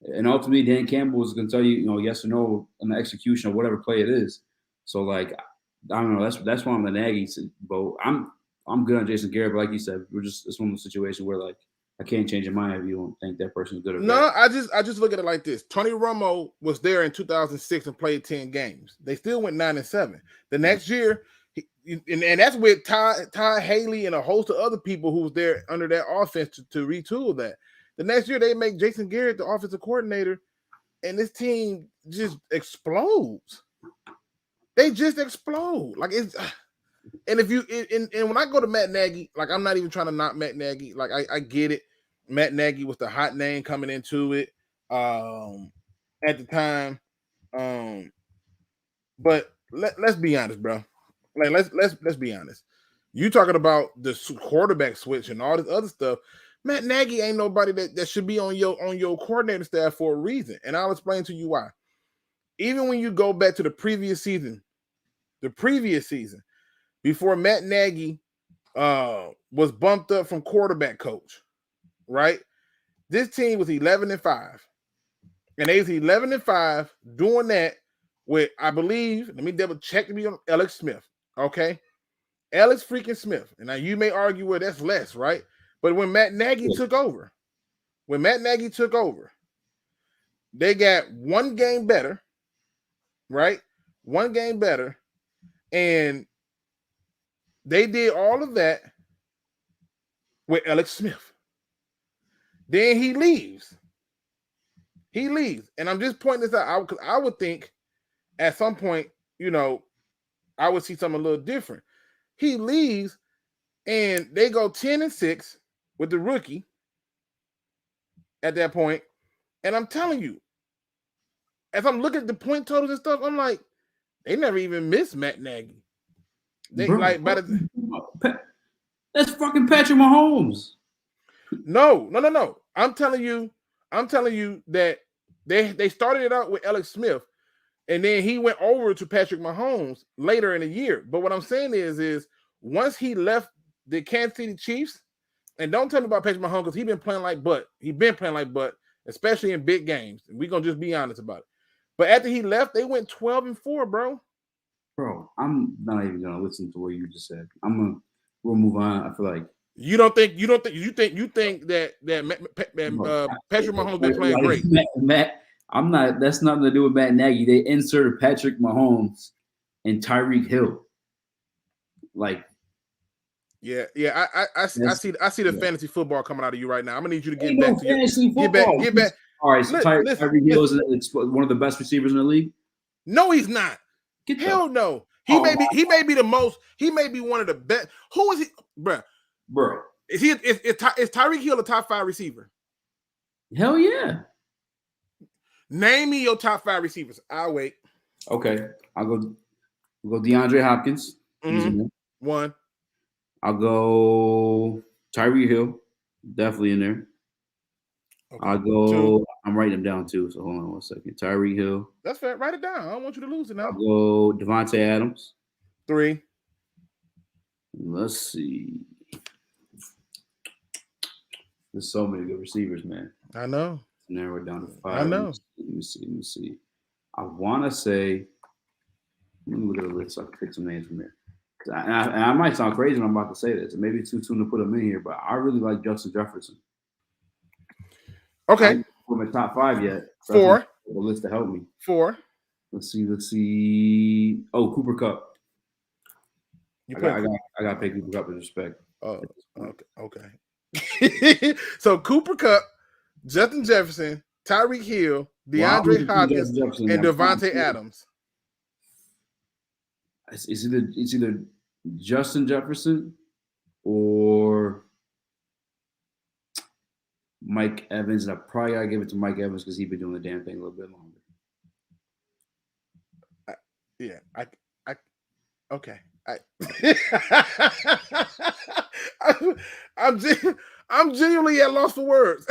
And ultimately, Dan Campbell is going to tell you, yes or no on the execution of whatever play it is. So, like, I don't know. That's why I'm the Nagy boat. I'm good on Jason Garrett, but like you said, it's one of those situations where like I can't change your mind if you don't think that person's good or bad. No, I just look at it like this. Tony Romo was there in 2006 and played 10 games. They still went 9-7. The next year, and that's with Ty Haley and a host of other people who was there under that offense to retool that. The next year, they make Jason Garrett the offensive coordinator, and this team just explodes. They just explode. Like it's, and if you and when I go to Matt Nagy, like I'm not even trying to knock Matt Nagy. Like I get it. Matt Nagy was the hot name coming into it at the time. But let's be honest, bro. Like let's be honest. You talking about the quarterback switch and all this other stuff. Matt Nagy ain't nobody that should be on your coordinator staff for a reason. And I'll explain to you why. Even when you go back to the previous season, before Matt Nagy was bumped up from quarterback coach, right? This team was 11-5. And they was 11-5 doing that with, I believe, let me double check to be on Alex Smith. Okay. Alex freaking Smith. And now you may argue, well, that's less, right? But when Matt Nagy took over, they got one game better, right? One game better. And they did all of that with Alex Smith. Then he leaves. And I'm just pointing this out because I would think at some point, I would see something a little different. He leaves and they go 10-6 with the rookie at that point. And I'm telling you, as I'm looking at the point totals and stuff, I'm like, they never even missed Matt Nagy. They that's fucking Patrick Mahomes. No. I'm telling you that they started it out with Alex Smith, and then he went over to Patrick Mahomes later in the year. But what I'm saying is once he left the Kansas City Chiefs, and don't tell me about Patrick Mahomes because he's been playing like butt. Especially in big games. We're gonna just be honest about it. But after he left, they went 12-4, bro. Bro, I'm not even gonna listen to what you just said. We'll move on. I feel like you think that Patrick Mahomes been playing great. Matt, I'm not. That's nothing to do with Matt Nagy. They inserted Patrick Mahomes and Tyreek Hill. Like, yeah. I see the fantasy football coming out of you right now. I'm gonna need you to get back to your get back. All right, so Tyreek Hill is one of the best receivers in the league. No, he's not. Hell no. He may be the most. He may be one of the best. Who is he, bro? Is Tyreek Hill a top 5 receiver? Hell yeah. Name me your top 5 receivers. I'll wait. Okay, I'll go DeAndre Hopkins. Mm-hmm. 1. I'll go Tyreek Hill. Definitely in there. Okay. I'll go. 2. I'm writing them down too. So hold on 1 second. Tyreek Hill. That's fair. Write it down. I don't want you to lose it now. I'll go Devontae Adams. 3. Let's see. There's so many good receivers, man. I know. Narrow it down to 5. I know. Let me see. I want to say. Let me look at the list so I can pick some names from here. I might sound crazy when I'm about to say this. It may be too soon to put them in here, but I really like Justin Jefferson. Okay. I haven't put him in top 5 yet. So 4. The list to help me. 4. Let's see. Oh, Cooper Kupp. I got to pay Cooper Kupp with respect. Oh, okay. So Cooper Kupp, Justin Jefferson, Tyreek Hill, DeAndre Hopkins, and Devontae Adams. It's either Justin Jefferson or Mike Evans. And I probably gotta give it to Mike Evans because he's been doing the damn thing a little bit longer. Okay. I'm genuinely at loss for words.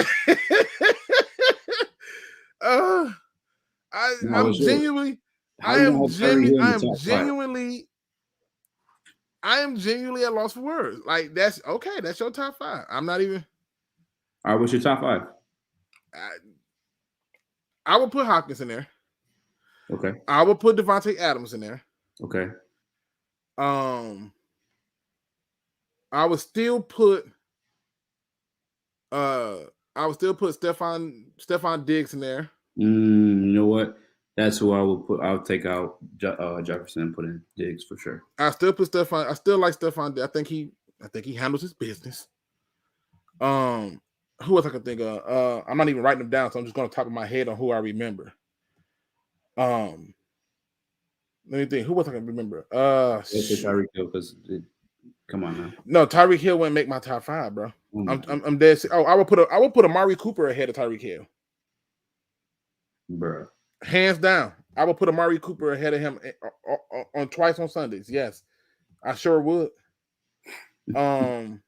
I am genuinely at loss for words. Like that's okay. That's your top 5. I'm not even. All right, what's your top 5? I will put Hopkins in there. Okay. I will put Devontae Adams in there. Okay. I would still put Stephon Diggs in there. You know what? That's who I will put. I'll take out Jefferson and put in Diggs for sure. I still put Stephon. I still like Stephon. I think he handles his business. Who else I can think of? I'm not even writing them down, so I'm just going to top of my head on who I remember. Let me think. Who else I can remember? Tyreek Hill, because come on now. No, Tyreek Hill wouldn't make my top 5, bro. I'm dead. Oh, I would put Amari Cooper ahead of Tyreek Hill. Bro. Hands down. I would put Amari Cooper ahead of him on twice on Sundays. Yes. I sure would. I'm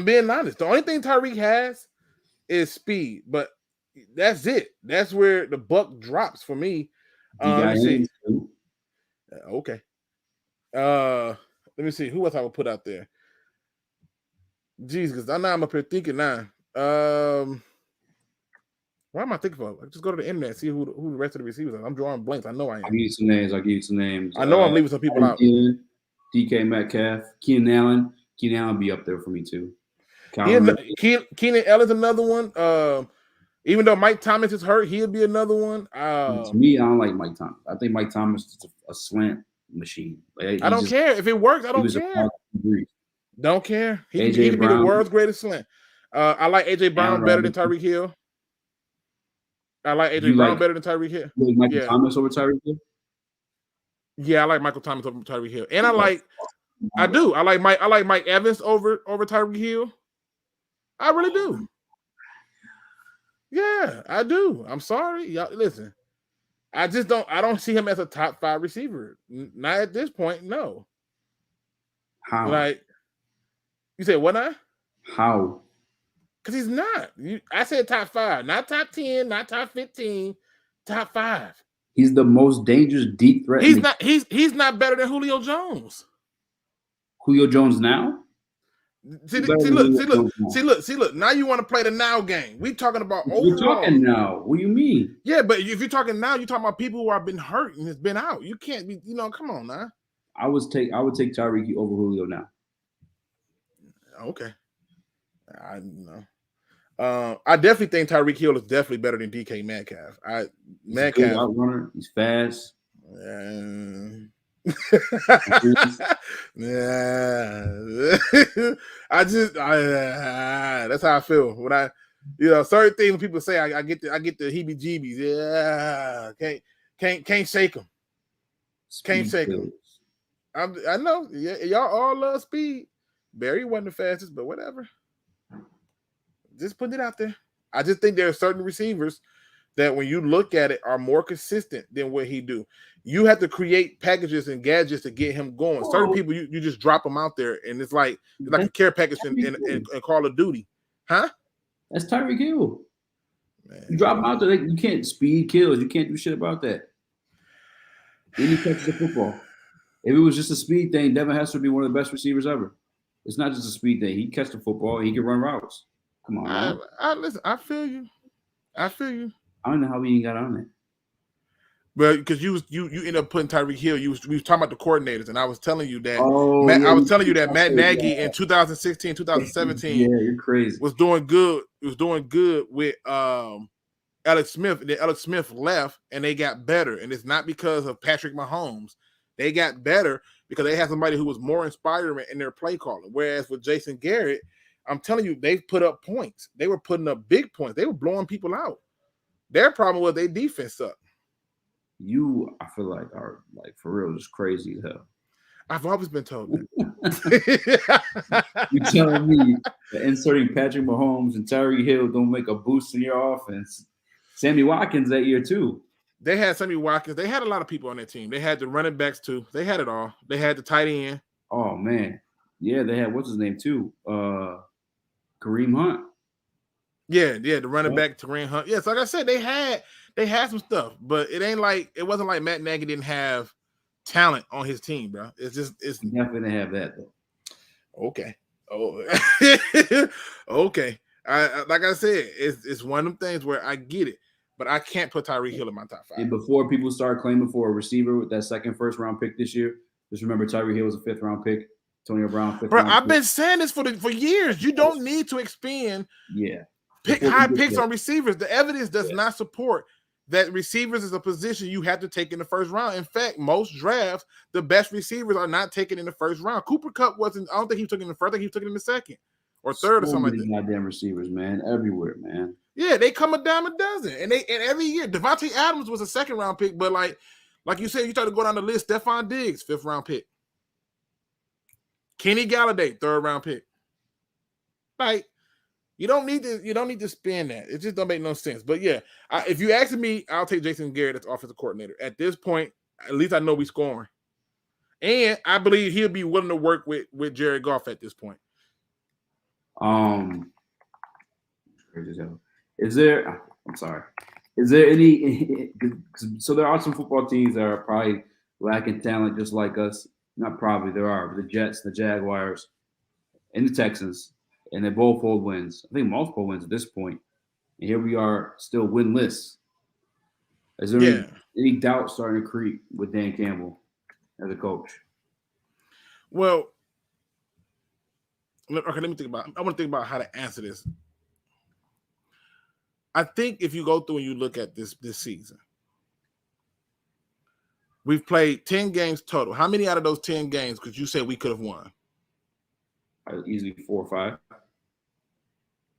being honest. The only thing Tyreek has is speed, but that's it. That's where the buck drops for me. Let me see. Okay. Let me see. Who else I would put out there? Jeez, because I know I'm up here thinking now. Why am I thinking for? Just go to the internet and see who the rest of the receivers are. I'm drawing blanks. I know I am. I'll give you some names. I know I'm leaving some people out. DK Metcalf, Keenan Allen. Keenan Allen be up there for me too. Keenan Allen's another one. Even though Mike Thomas is hurt, he'll be another one. To me, I don't like Mike Thomas. I think Mike Thomas is a slant machine. Like, I don't care if it works. I don't care. Don't care. He could be the world's greatest slant. I like AJ Brown better than Tyreek Hill. I like AJ Brown better than Tyreek Hill. You like Michael Thomas over Tyreek Hill? Yeah, I like Michael Thomas over Tyreek Hill, and I like Mike Evans over Tyreek Hill. I really do. Yeah, I do. I'm sorry, y'all. Listen, I don't see him as a top 5 receiver. Not at this point. No. How? Like you said, what now? How? Because he's not. I said top 5, not top 10, not top 15, top 5. He's the most dangerous deep threat. He's not. He's not better than Julio Jones. Julio Jones now? See, look. Now you want to play the now game. We talking about overall. You're talking now. What do you mean? Yeah, but if you're talking now, you're talking about people who have been hurt and has been out. You can't be. Come on now. I would take Tyreek over Julio now. Okay. I know. I definitely think Tyreek Hill is definitely better than DK Metcalf. Metcalf, he's a good outrunner. He's fast. That's how I feel when I, certain things when people say I get the heebie-jeebies. Yeah, can't shake them. Can't shake them. I know. Yeah, y'all all love speed. Barry wasn't the fastest, but whatever. Just put it out there. I just think there are certain receivers that when you look at it are more consistent than what he do. You have to create packages and gadgets to get him going. Certain people, you just drop them out there, and it's like a care package in Call of Duty. Huh? That's Tyreek Hill. Man. You drop him out there, you can't speed kills. You can't do shit about that. Then he catches the football. If it was just a speed thing, Devin Hester would be one of the best receivers ever. It's not just a speed thing. He can catch the football. He can run routes. Come on, listen. I feel you. I don't know how we ain't got on it. Well, because you end up putting Tyreek Hill. We was talking about the coordinators, and I was telling you that Matt Nagy in 2016, 2017. Yeah, you're crazy. Was doing good. It was doing good with Alex Smith. And then Alex Smith left, and they got better. And it's not because of Patrick Mahomes. They got better because they had somebody who was more inspiring in their play calling. Whereas with Jason Garrett, I'm telling you, they've put up points. They were putting up big points. They were blowing people out. Their problem was their defense sucked. You, I feel like, are like for real, just crazy as hell. I've always been told that. You telling me that inserting Patrick Mahomes and Tyreek Hill don't make a boost in your offense? Sammy Watkins that year too. They had Sammy Watkins. They had a lot of people on their team. They had the running backs too. They had it all. They had the tight end. Oh man, yeah, they had what's his name too? Kareem Hunt. Yeah, the running back Kareem Hunt. Yeah, so like I said, they had some stuff, but it wasn't like Matt Nagy didn't have talent on his team, bro. It's definitely didn't have that though. Okay. Oh, okay. Like I said, it's one of them things where I get it, but I can't put Tyreek Hill in my top 5. And before people start claiming for a receiver with that second first round pick this year, just remember Tyreek Hill was a 5th round pick. Antonio Brown, 5th round I've pick. been saying this for years. You don't need to expend high picks on receivers. The evidence does not support that receivers is a position you have to take in the first round. In fact, most drafts, the best receivers are not taken in the first round. Cooper Kupp wasn't. I don't think he took it in the first. I think he took it in the second or third or something like that. Goddamn receivers, man, everywhere, man. Yeah, they come a dime a dozen, and every year. Devontae Adams was a 2nd round pick, but like you said, you start to go down the list. Stephon Diggs, 5th round pick. Kenny Galladay, 3rd round pick. Like, you don't need to spend that. It just don't make no sense. But yeah, if you ask me, I'll take Jason Garrett as offensive coordinator. At this point, at least I know we scoring. And I believe he'll be willing to work with Jared Goff at this point. Is there any so there are some football teams that are probably lacking talent just like us. Not probably, there are. The Jets, the Jaguars, and the Texans. And they both hold wins. I think multiple wins at this point. And here we are still winless. Is there any doubt starting to creep with Dan Campbell as a coach? Well, okay, let me think about it. I want to think about how to answer this. I think if you go through and you look at this season, we've played 10 games total. How many out of those 10 games could you say we could have won? Easily 4 or 5.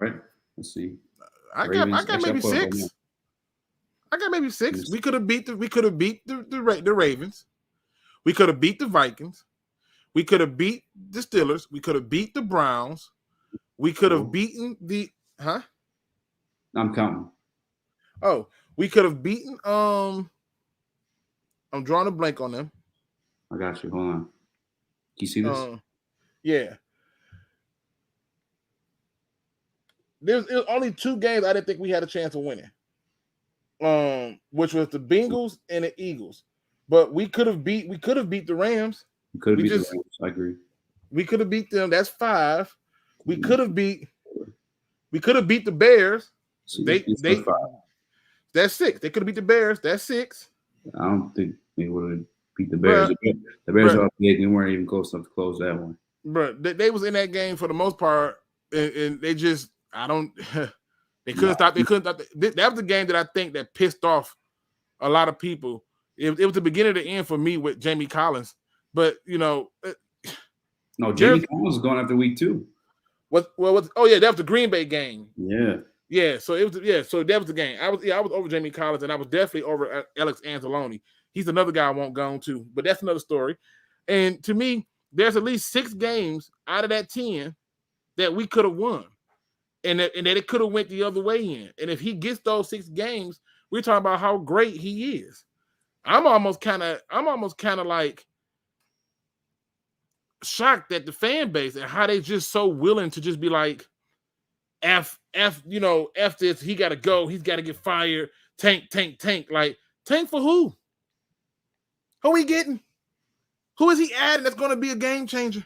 Right? Let's see. I got maybe 6. I got maybe 6. We could have beat the Ravens. We could have beat the Vikings. We could have beat the Steelers. We could have beat the Browns. We could have beaten the I'm counting. Oh, we could have beaten I'm drawing a blank on them. I got you. Hold on. Can you see this? Yeah. It was only 2 games I didn't think we had a chance of winning. Which was the Bengals and the Eagles. But we could have beat the Rams. We could have beat the Rams. I agree. We could have beat them. That's 5. We could have beat the Bears. So that's 6. They could have beat the Bears. That's 6. I don't think they would have beat the Bears. The Bears are up big. They weren't even close enough to close that one. But they was in that game for the most part, and they just they couldn't stop. They couldn't stop. That was the game that I think that pissed off a lot of people. It was the beginning of the end for me with Jamie Collins. But no, Jamie Collins was going after week 2. That was the Green Bay game. Yeah. So so that was the game. I was over Jamie Collins, and I was definitely over Alex Anzalone. He's another guy I won't go on to, but that's another story. And to me, there's at least 6 games out of that 10 that we could have won, and that it could have went the other way in. And if he gets those 6 games, we're talking about how great he is. I'm almost kind of like shocked at the fan base and how they just so willing to just be like, F this, he got to go, he's got to get fired, tank. Like, tank for who? Who we getting? Who is he adding that's going to be a game changer?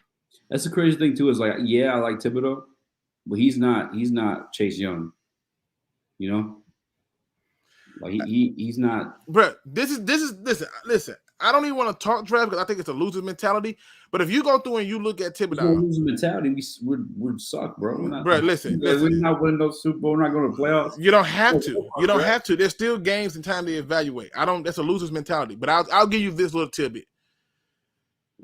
That's the crazy thing too. Is like, I like Thibodeau, but he's not Chase Young. You know, like he's not. Bro, this is listen. I don't even want to talk draft because I think it's a loser mentality. But if you go through and you look at Thibodeau, no loser mentality, we suck, bro. Bro, listen. We're not winning no Super Bowl. We're not going to playoffs. You don't have to. You don't have to. There's still games and time to evaluate. That's a loser's mentality. But I'll give you this little tidbit.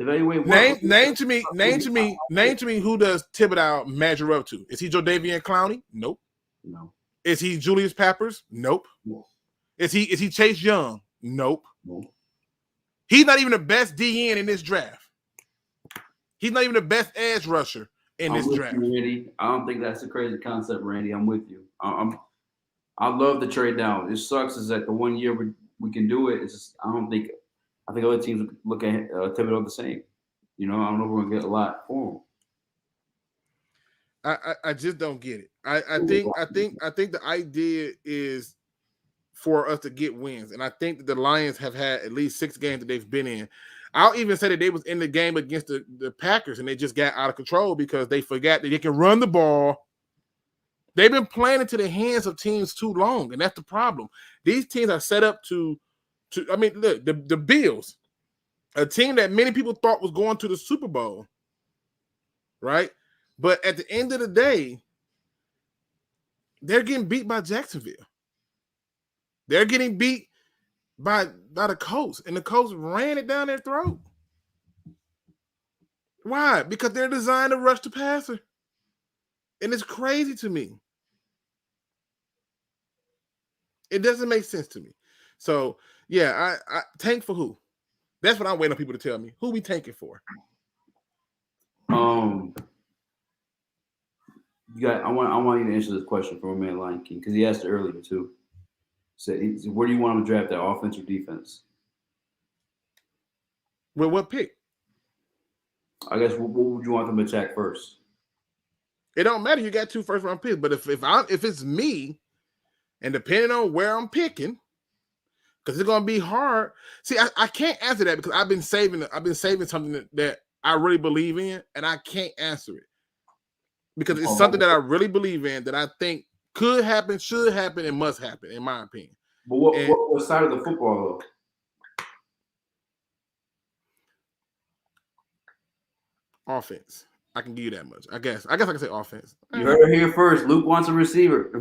Evaluate what? Name to me who does Thibodeau measure up to? Is he Jadeveon Clowney? Nope. No. Is he Julius Peppers? Nope. No. Is he Chase Young? Nope. No. He's not even the best DN in this draft. He's not even the best edge rusher in this draft. You, Randy. I don't think that's a crazy concept, Randy. I'm with you. I love the trade down. It sucks is that the 1 year we can do it. It's just I think other teams look at Thibodeau the same. I don't know if we're gonna get a lot for him. I just don't get it. I think the idea is for us to get wins, and I think that the Lions have had at least 6 games that they've been in. I'll even say that they was in the game against the Packers, and they just got out of control because they forgot that they can run the ball. They've been playing into the hands of teams too long, and that's the problem. These teams are set up to I mean, look, the Bills, a team that many people thought was going to the Super Bowl, right? But at the end of the day, they're getting beat by Jacksonville. They're getting beat by the Colts, and the Colts ran it down their throat. Why? Because they're designed to rush the passer. And it's crazy to me. It doesn't make sense to me. So, yeah, I tank for who? That's what I'm waiting on people to tell me. Who we tanking for? I want you to answer this question from a man Lion King because he asked it earlier too. So, where do you want him to draft that offense or defense? With what pick? I guess what would you want them to attack first? It don't matter. You got 2 first-round picks, but if it's me, and depending on where I'm picking, because it's gonna be hard. See, I can't answer that because I've been saving something that I really believe in, and I can't answer it because it's something that I really believe in that I think could happen, should happen, and must happen, in my opinion. But what side of the football though? Offense. I can give you that much. I guess I can say offense. You heard it here first. Luke wants a receiver.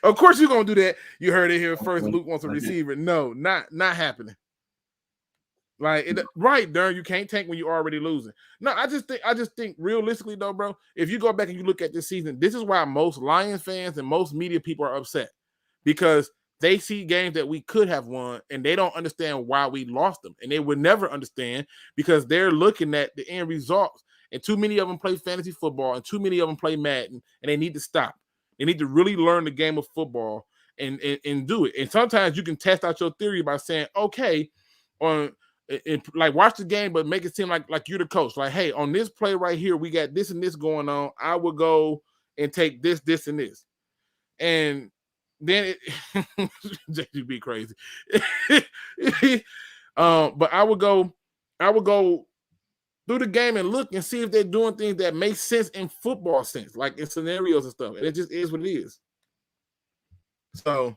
Of course you're gonna do that. You heard it here first. Luke wants a receiver. No, not happening. Right, Darren. You can't tank when you're already losing. No, I just think realistically though, bro. If you go back and you look at this season, this is why most Lions fans and most media people are upset because they see games that we could have won, and they don't understand why we lost them. And they would never understand because they're looking at the end results. And too many of them play fantasy football, and too many of them play Madden, and they need to stop. They need to really learn the game of football and do it. And sometimes you can test out your theory by saying, okay, like watch the game, but make it seem like you're the coach. Like, hey, on this play right here, we got this and this going on. I will go and take this, this, and this. And then it be crazy. But I would go through the game and look and see if they're doing things that make sense in football sense, like in scenarios and stuff. And it just is what it is. So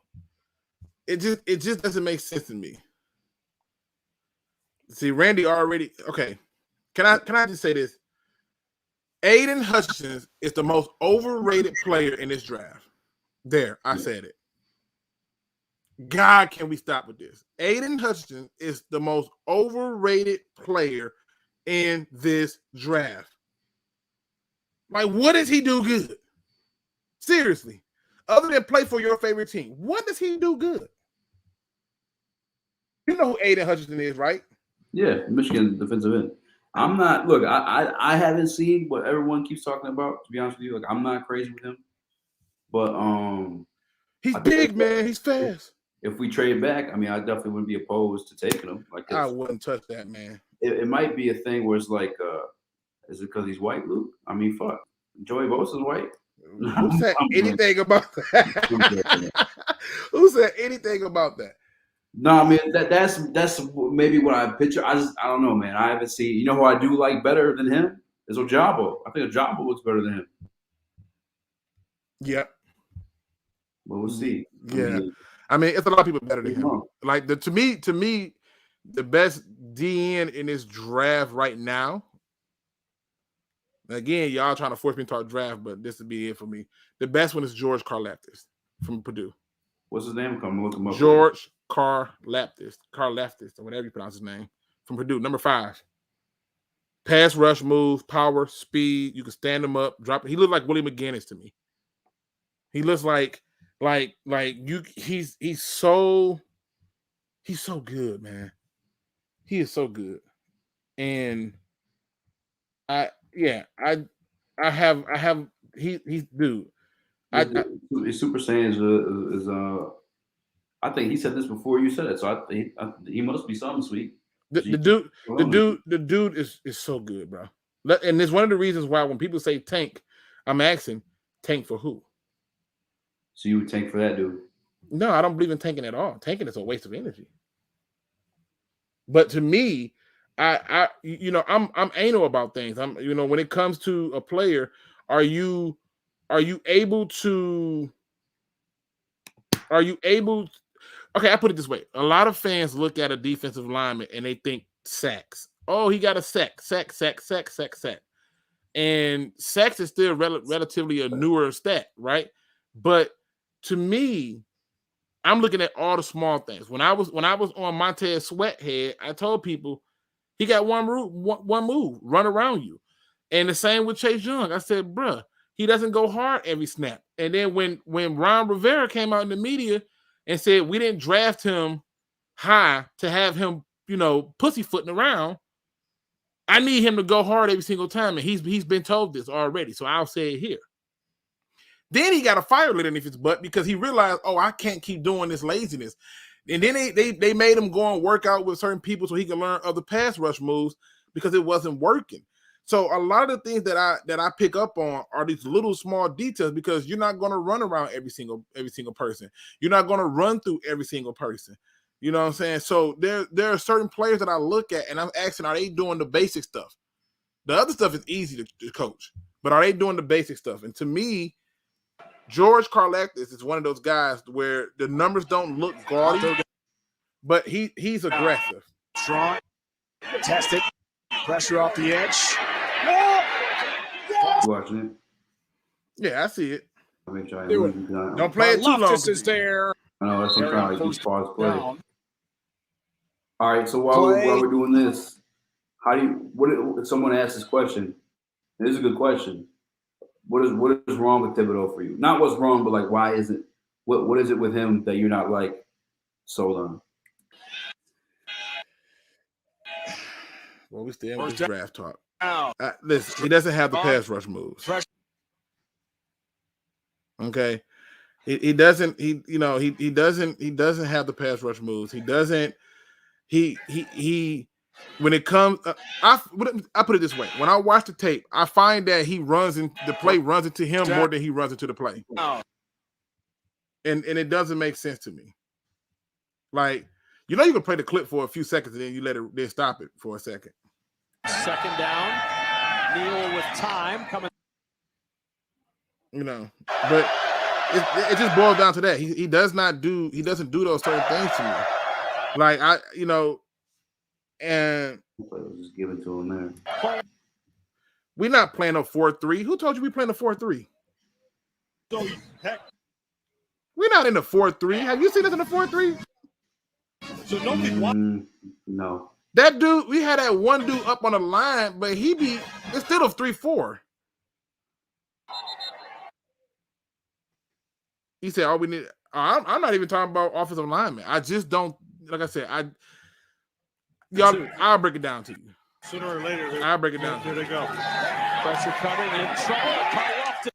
it just doesn't make sense to me. See, Randy already okay. Can I just say this? Aiden Hutchinson is the most overrated player in this draft. There, I said it. God, can we stop with this? Aiden Hutchinson is the most overrated player in this draft. Like, what does he do good? Seriously. Other than play for your favorite team, what does he do good? You know who Aiden Hutchinson is, right? Yeah, Michigan defensive end. I'm not. Look, I haven't seen what everyone keeps talking about. To be honest with you, like I'm not crazy with him, but he's big, man. He's fast. If we trade back, I mean, I definitely wouldn't be opposed to taking him. Like I wouldn't touch that, man. It might be a thing where it's like, is it because he's white, Luke? I mean, fuck, Joey Bosa's white. Who said anything about that? Who said anything about that? No, I mean that's maybe what I picture. I don't know, man. I haven't seen. You know who I do like better than him is Ojabo. I think Ojabo looks better than him. Yep. But we'll see. Yeah. I mean, it's a lot of people better than him. Like to me, the best DN in this draft right now. Again, y'all trying to force me to talk draft, but this would be it for me. The best one is George Karlaftis from Purdue. What's his name? Come look him up. George Karlaftis, or whatever you pronounce his name, from Purdue. Number 5. Pass rush move, power, speed. You can stand him up, drop it. He looked like Willie McGinnis to me. He looks like you. He's so good, man. He is so good, and I have he's dude. His Super Saiyan is I think he said this before you said it, so I think he must be something sweet. The dude is so good, bro. And it's one of the reasons why when people say tank, I'm asking tank for who? So you would tank for that dude? No, I don't believe in tanking at all. Tanking is a waste of energy. But to me, I'm anal about things. When it comes to a player, are you able to? Okay, I put it this way. A lot of fans look at a defensive lineman and they think sacks. Oh, he got a sack. And sacks is still relatively a newer stat, right? But to me, I'm looking at all the small things. When I was on Montez Sweathead, I told people he got one move, run around you. And the same with Chase Young. I said, bruh, he doesn't go hard every snap. And then when Ron Rivera came out in the media and said we didn't draft him high to have him, pussyfooting around, I need him to go hard every single time. And he's been told this already, so I'll say it here. Then he got a fire lit in his butt because he realized, I can't keep doing this laziness. And then they made him go and work out with certain people so he can learn other pass rush moves because it wasn't working. So a lot of the things that I pick up on are these little small details because you're not going to run around every single person. You're not going to run through every single person. You know what I'm saying? So there are certain players that I look at and I'm asking, are they doing the basic stuff? The other stuff is easy to coach, but are they doing the basic stuff? And to me, George Karlaftis is one of those guys where the numbers don't look gaudy, but he's aggressive. Strong, tested, pressure off the edge. Watching it? Yeah, I see it. Don't play it too long. Is there. I know that's what I'm trying to keep pause play. All right, so while we're doing this, if someone asks this question, this is a good question. What is wrong with Thibodeau for you? Not what's wrong, but like why is it? What is it with him that you're not like sold on? Well, we still in this draft talk. Listen, he doesn't have the pass rush moves. Okay, he doesn't. He doesn't have the pass rush moves. He doesn't. He. When it comes, I put it this way: when I watch the tape, I find that the play runs into him more than he runs into the play, and it doesn't make sense to me. Like you can play the clip for a few seconds and then you then stop it for a second. Second down, Neal with time coming. But it just boils down to that. He doesn't do those certain things to me. Like and just give it to him there. We're not playing a 4-3. Who told you we playing a 4-3? We're not in a 4-3. Have you seen us in a 4-3? So nobody won. No. That dude, we had that one dude up on the line, but it's still a 3-4. He said, "All we need." I'm not even talking about offensive linemen. I just don't. Like I said, I'll break it down to you. Sooner or later, I'll break it down. Here they go. Pressure coming in trouble.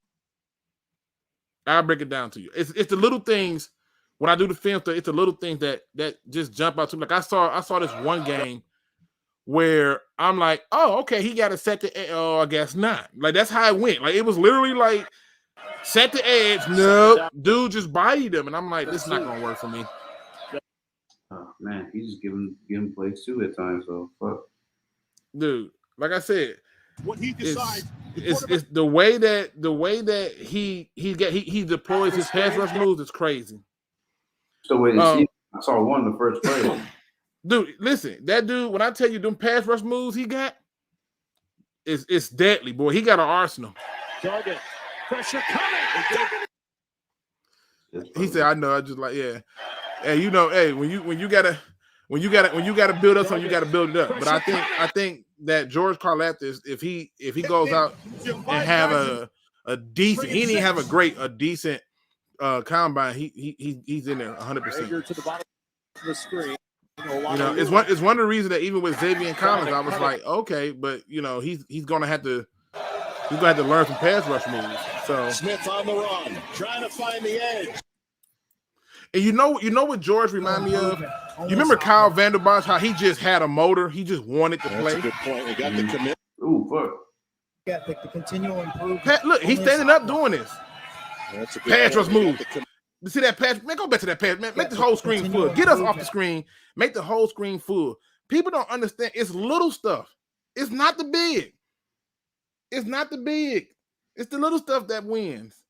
I'll break it down to you. It's the little things. When I do the film stuff, it's the little things that just jump out to me. Like I saw this one game where I'm like, oh, okay, he got a set to edge. Oh, I guess not. Like that's how it went. Like it was literally like set the edge. No, dude just bodied him, and I'm like, this is not gonna work for me. Oh man, he's just giving plays too at times. So fuck, dude. Like I said, what he decides. It's the way that he deploys his pass rush moves is crazy. So wait, I saw one in the first play. Dude, listen, that dude, when I tell you them pass rush moves he got, it's deadly, boy. He got an arsenal. Target. Pressure coming. He said, I know. I just like, yeah. Hey, you know, hey, when you gotta build up something, you gotta build it up. But I think that George Karlaftis, if he goes out and have a decent, he didn't have a decent combine, he's in there 100%. To the bottom of the screen. You know, it's one of the reasons that even with Xavier Collins, I was like, okay, but you know, he's gonna have to learn some pass rush moves. So Smith on the run, trying to find the edge. And you know what George remind me of? You remember Kyle Vanderbosch, how he just had a motor, he just wanted to play. That's a good point. He got the commit. Ooh, fuck. Got the continual improvement. Look, he's standing up doing this. That's a good Pass rush point. move. You see that pass? Man, go back to that pass, man. Make the whole screen full. Get us off the screen. Make the whole screen full. People don't understand. It's little stuff. It's not the big. It's not the big. It's the little stuff that wins.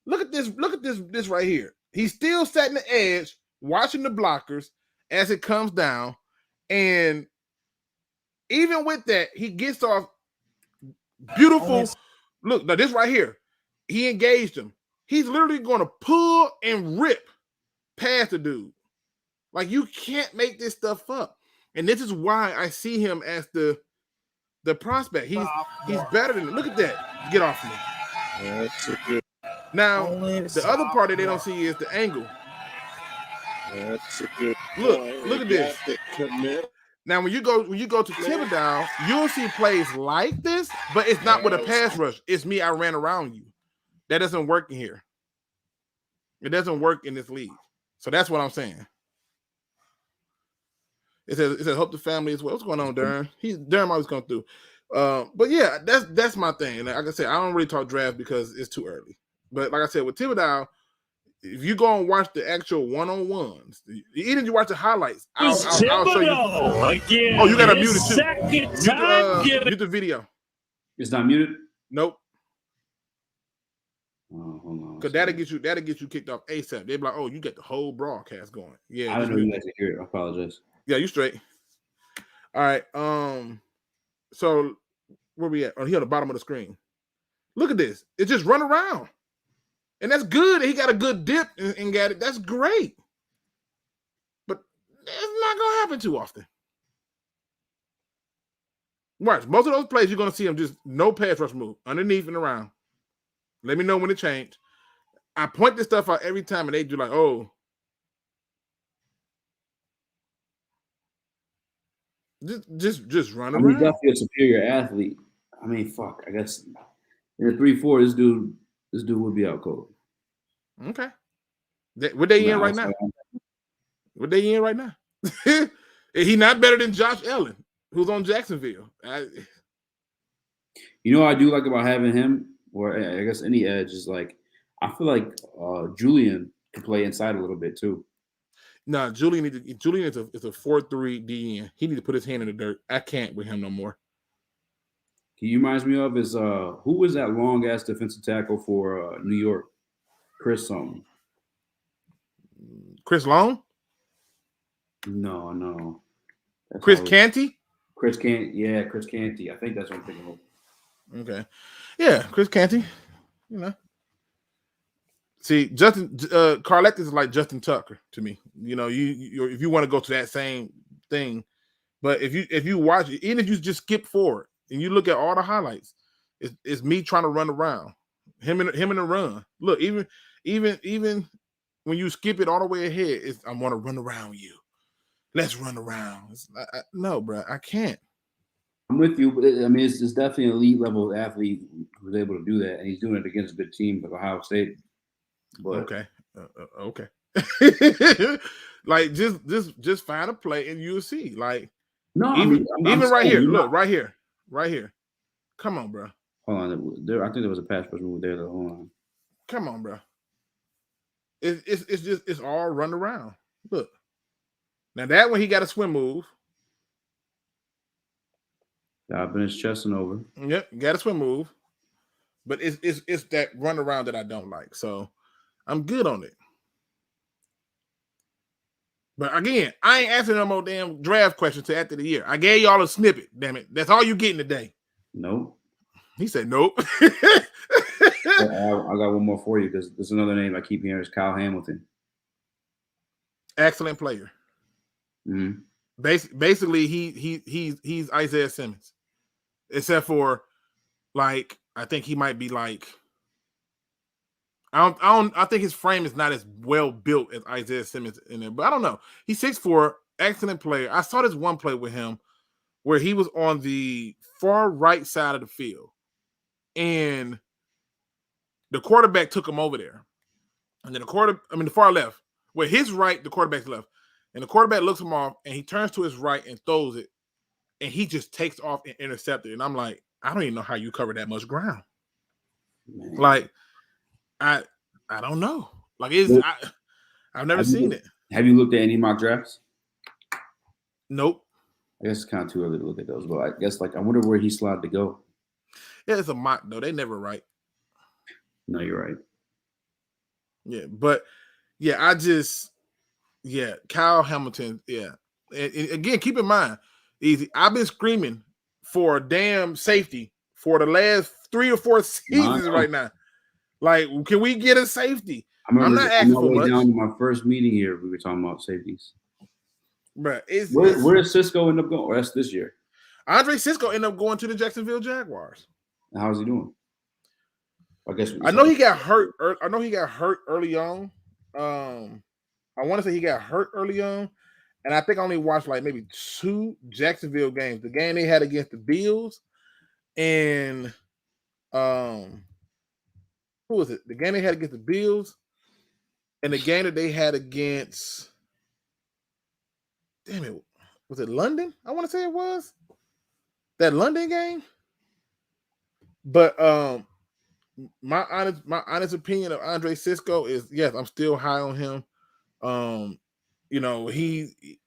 Look at this. Look at this right here. He's still setting the edge, watching the blockers as it comes down. And even with that, he gets off beautiful. Look, now this right here. He engaged him. He's literally going to pull and rip past the dude. Like, you can't make this stuff up. And this is why I see him as the prospect. He's better than, look at that. Get off me. That's a good. Now, the other part that they don't see is the angle. That's a good. Look at this. Commit. Now, when you go to Thibodeau, you'll see plays like this, but it's not with a pass rush. It's me. I ran around you. That doesn't work in here. It doesn't work in this league. So that's what I'm saying. It says hope the family as well. What's going on, Darren? Darren always come through. But yeah, that's my thing. Like I said, I don't really talk draft because it's too early. But like I said, with Thibodeau, if you go and watch the actual one-on-ones, even if you watch the highlights, I'll show you. Again, oh, you got to mute it too. Mute the video. It's not muted? Nope. Oh, hold on. Because that'll get you kicked off ASAP. They'll be like, oh, you got the whole broadcast going. Yeah. I don't know you guys can hear it. I apologize. Yeah, you straight. All right. So where we at? Oh, here on the bottom of the screen. Look at this. It just run around. And that's good. He got a good dip and got it. That's great. But it's not gonna happen too often. Watch. Most of those plays, you're gonna see them just no pass rush move underneath and around. Let me know when it changed. I point this stuff out every time, and they do like, oh. Just run around. He's definitely a superior athlete. I mean, fuck. I guess in the 3-4, this dude would be out cold. Okay. What they in right now? What they in right now? He not better than Josh Allen, who's on Jacksonville. You know what I do like about having him, or I guess any edge, is like I feel like Julian can play inside a little bit too. No, Julian is a 4-3 DN. He need to put his hand in the dirt. I can't with him no more. He reminds me of is who was that long ass defensive tackle for New York? Chris something. Chris Long? No. That's Chris Canty? Chris Canty. Yeah, Chris Canty. I think that's what I'm thinking of. Okay. Yeah, Chris Canty. You know. See, Justin Karlaftis is like Justin Tucker to me. You know, you if you want to go to that same thing, but if you watch it, even if you just skip forward and you look at all the highlights, it's me trying to run around him in the run. Look, even when you skip it all the way ahead, I want to run around you. Let's run around. No, bro, I can't. I'm with you, but I mean, it's definitely an elite level athlete who's able to do that, and he's doing it against a good team like Ohio State. But okay. Like just find a play and you'll see. Like no, even right here. Look, not. right here. Come on, bro. Hold on, I think there was a pass rush move there. Hold on. Come on, bro. It's all run around. Look. Now that one he got a swim move. I've been his chest and over. Yep, got a swim move. But it's that run around that I don't like. So I'm good on it. But again, I ain't answering no more damn draft questions till after the year. I gave y'all a snippet. Damn it, that's all you getting today. Nope. He said nope. I got one more for you because there's another name I keep hearing is Kyle Hamilton. Excellent player. Mm-hmm. Basically, he's Isaiah Simmons, except for like I think he might be like I think his frame is not as well built as Isaiah Simmons in there, but I don't know. He's 6'4", excellent player. I saw this one play with him where he was on the far right side of the field, and the quarterback took him over there, and then the far left, where his right, the quarterback's left, and the quarterback looks him off, and he turns to his right and throws it, and he just takes off and intercepts it, and I'm like, I don't even know how you cover that much ground. Man. Like, I don't know. Like, I've never seen it. Have you looked at any mock drafts? Nope. I guess it's kind of too early to look at those, but I guess I wonder where he's slotted to go. Yeah, it's a mock though. They never write. No, you're right. Yeah, but yeah, Kyle Hamilton. Yeah, and again, keep in mind, I've been screaming for a damn safety for the last 3 or 4 seasons right now. Like, can we get a safety? I'm not asking for much. Down to my first meeting here, we were talking about safeties. But where does Cisco end up going? Well, that's this year. Andre Cisco ended up going to the Jacksonville Jaguars. And how's he doing? I know he got hurt. I know he got hurt early on. I want to say he got hurt early on, and I think I only watched like maybe 2 Jacksonville games. The game they had against the Bills, and who was it? The game they had against the Bills, and the game that they had against. Damn it, was it London? I want to say it was that London game. But my honest opinion of Andre Cisco is yes, I'm still high on him. You know, he.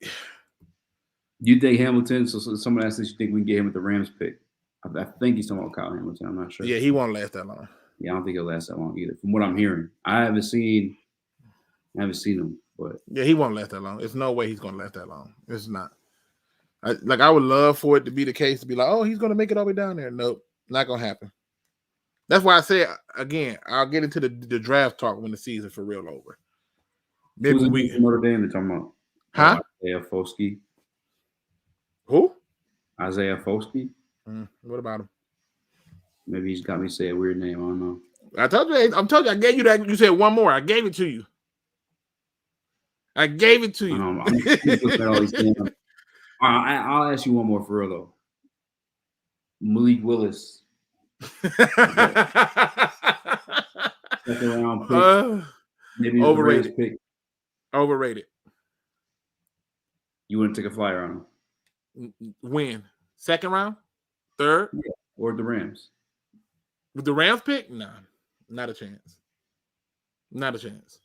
You think Hamilton? So someone asked if you think we can get him with the Rams pick. I think he's talking about Kyle Hamilton. I'm not sure. Yeah, he won't last that long. Yeah, I don't think he'll last that long either. From what I'm hearing, I haven't seen him, but yeah, he won't last that long. There's no way he's going to last that long. It's not. I would love for it to be the case to be like, oh, he's going to make it all the way down there. Nope, not going to happen. That's why I say again, I'll get into the draft talk when the season for real over. Maybe we Notre Dame they're talking about. Huh? Isaiah Foskey. Who? Isaiah Foskey. What about him? Maybe he's got me say a weird name. I don't know. I told you. I gave you that. You said one more. I gave it to you. I'm I'll ask you one more for real though. Malik Willis. Second round pick. Maybe overrated. Pick. Overrated. You wouldn't take a flyer on him? When? Second round? Third? Yeah. Or the Rams? With the Rams pick? Nah, not a chance. Not a chance.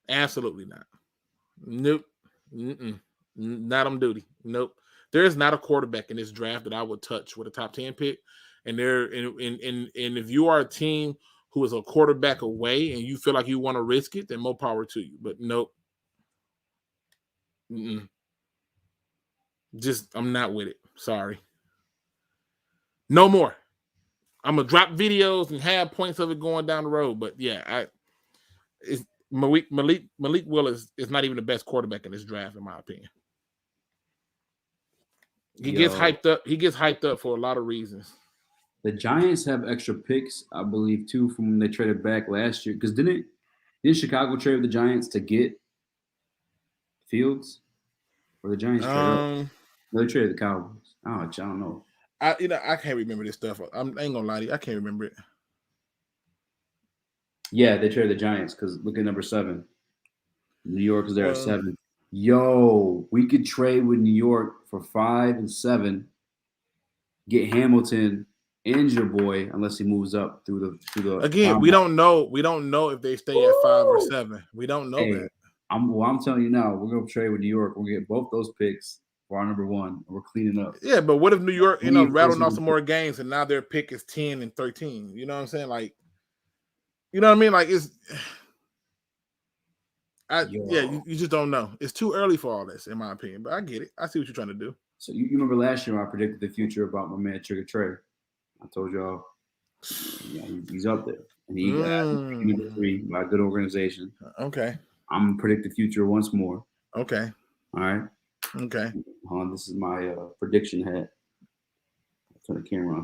Absolutely not. Nope. Not on duty. Nope. There is not a quarterback in this draft that I would touch with a top 10 pick. And if you are a team who is a quarterback away and you feel like you want to risk it, then more power to you. But nope. Just I'm not with it. Sorry. No more. I'm gonna drop videos and have points of it going down the road. But yeah, Malik Willis is not even the best quarterback in this draft, in my opinion. He gets hyped up. He gets hyped up for a lot of reasons. The Giants have extra picks, I believe, too, from when they traded back last year. Because didn't Chicago trade with the Giants to get Fields? Or the Giants traded up? No, they traded the Cowboys. I don't know. I can't remember this stuff. I ain't gonna lie to you. I can't remember it. Yeah, they traded the Giants because look at number 7. New York is there at 7. Yo, we could trade with New York for 5 and 7. Get Hamilton and your boy, unless he moves up through the. Again, we don't know. We don't know if they stay at 5 or 7. We don't know that. I'm telling you now, we're gonna trade with New York. We're gonna get both those picks for our number 1, and we're cleaning up. Yeah, but what if New York, rattling off some more games, and now their pick is 10 and 13? You know what I'm saying? Like, you know what I mean? Like, You just don't know. It's too early for all this, in my opinion. But I get it. I see what you're trying to do. So you remember last year I predicted the future about my man Trigger Trey. I told y'all, he's up there, and he got number 3 by a good organization. Okay. I'm gonna predict the future once more. Okay. All right. Okay. Hold on, this is my prediction hat. I'll turn the camera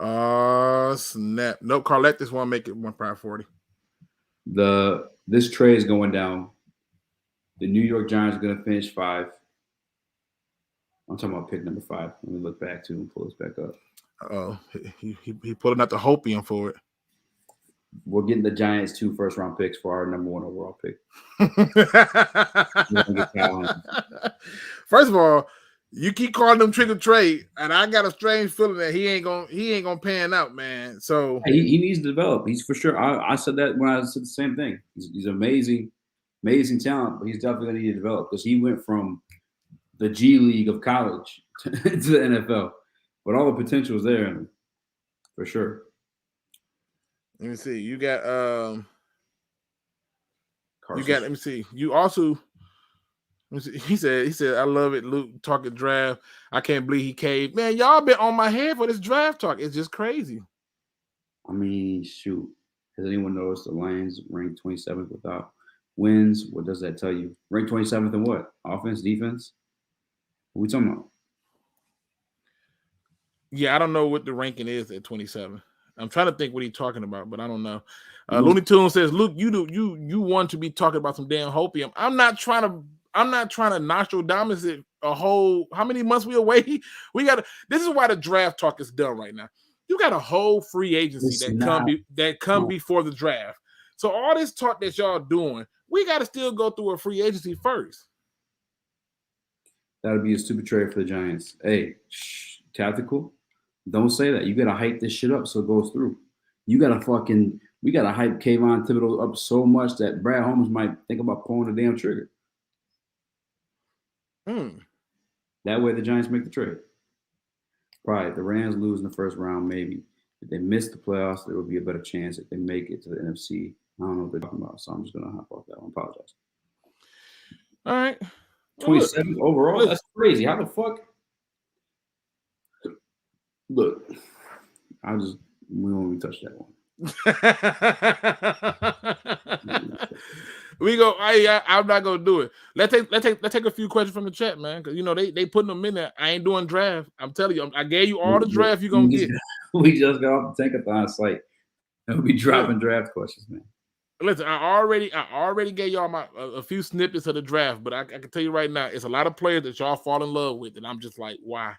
on. Snap. No, Carlette, this one make it 1.40. This trade is going down. The New York Giants are going to finish 5. I'm talking about pick number 5. Let me look back to and pull this back up. Oh, he pulling out the hopium for it. We're getting the Giants 2 first-round picks for our number 1 overall pick. First of all, you keep calling them Trigger Trade, and I got a strange feeling that he ain't gonna pan out, man. So he needs to develop. He's for sure. I said that when I said the same thing. He's amazing talent, but he's definitely gonna need to develop because he went from the G League of college to the NFL. But all the potential is there, for sure. Let me see. You got let me see. You also. He said, I love it, Luke, talking draft. I can't believe he caved. Man, y'all been on my head for this draft talk. It's just crazy. I mean, shoot. Has anyone noticed the Lions ranked 27th without wins? What does that tell you? Ranked 27th in what? Offense, defense? What are we talking about? Yeah, I don't know what the ranking is at 27. I'm trying to think what he's talking about, but I don't know. Looney Tunes says, Luke, you want to be talking about some damn hopium. I'm not trying to Nostradamus it a whole. How many months we away? This is why the draft talk is done right now. You got a whole free agency that come before the draft. So all this talk that y'all doing, we got to still go through a free agency first. That would be a stupid trade for the Giants. Hey, tactical. Don't say that. You got to hype this shit up so it goes through. We got to hype Kayvon Thibodeau up so much that Brad Holmes might think about pulling the damn trigger. That way the Giants make the trade. Probably if the Rams lose in the first round, maybe. If they miss the playoffs, there will be a better chance if they make it to the NFC. I don't know what they're talking about, so I'm just going to hop off that one. Apologize. All right. 27 overall? That's crazy. How the fuck? Look, we won't even touch that one. We go. I'm not gonna do it. Let's take a few questions from the chat, man. Because they putting them in there. I ain't doing draft. I'm telling you, I gave you all the draft you're gonna get. We just got off the Tankathon site. And we dropping draft questions, man. Listen, I already gave y'all a few snippets of the draft, but I can tell you right now, it's a lot of players that y'all fall in love with, and I'm just like, why?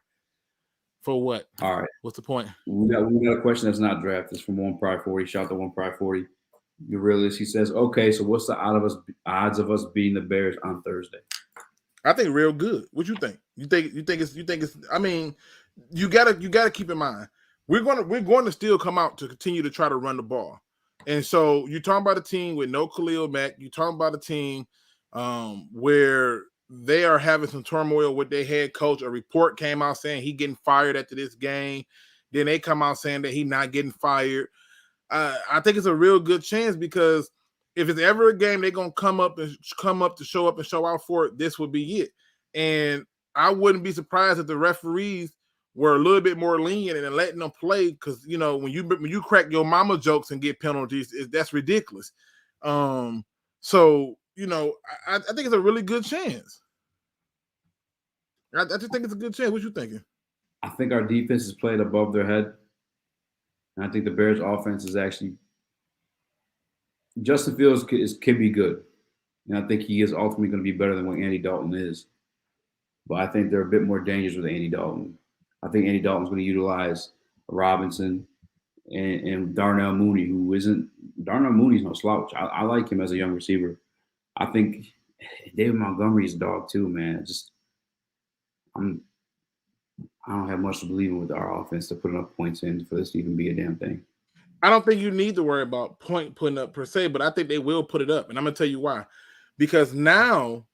For what? All right. What's the point? We got a question that's not draft. It's from One Pride 40. Shout out to One Pride 40. The realist. He says, okay, so what's the odds of us beating the Bears on Thursday? I think real good. What you think? You think it's I mean, you gotta keep in mind, we're going to still come out to continue to try to run the ball. And so you're talking about a team with no Khalil Mack. You're talking about a team where they are having some turmoil with their head coach. A report came out saying he getting fired after this game. Then they come out saying that he not getting fired. I think it's a real good chance because if it's ever a game they're gonna come up to show up and show out for it, this would be it. And I wouldn't be surprised if the referees were a little bit more lenient and letting them play because when you crack your mama jokes and get penalties, that's ridiculous. So I think it's a really good chance. I just think it's a good chance. What you thinking? I think our defense is played above their head. And I think the Bears' offense is actually – Justin Fields can be good. And I think he is ultimately going to be better than what Andy Dalton is. But I think they're a bit more dangerous with Andy Dalton. I think Andy Dalton's going to utilize Robinson and Darnell Mooney, who isn't – Darnell Mooney's no slouch. I like him as a young receiver. I think David Montgomery's a dog too, man. I don't have much to believe in with our offense to put enough points in for this to even be a damn thing. I don't think you need to worry about putting up per se, but I think they will put it up. And I'm going to tell you why. Because now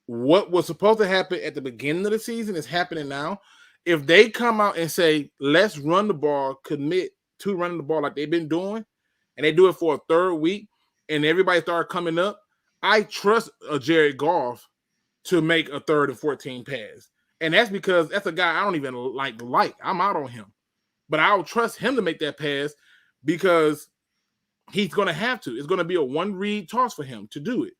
what was supposed to happen at the beginning of the season is happening now. If they come out and say, let's run the ball, commit to running the ball like they've been doing, and they do it for a third week, and everybody start coming up, I trust a Jared Goff to make a 3rd and 14 pass. And that's because that's a guy I don't even like. I'm out on him. But I'll trust him to make that pass because he's going to have to. It's going to be a one-read toss for him to do it.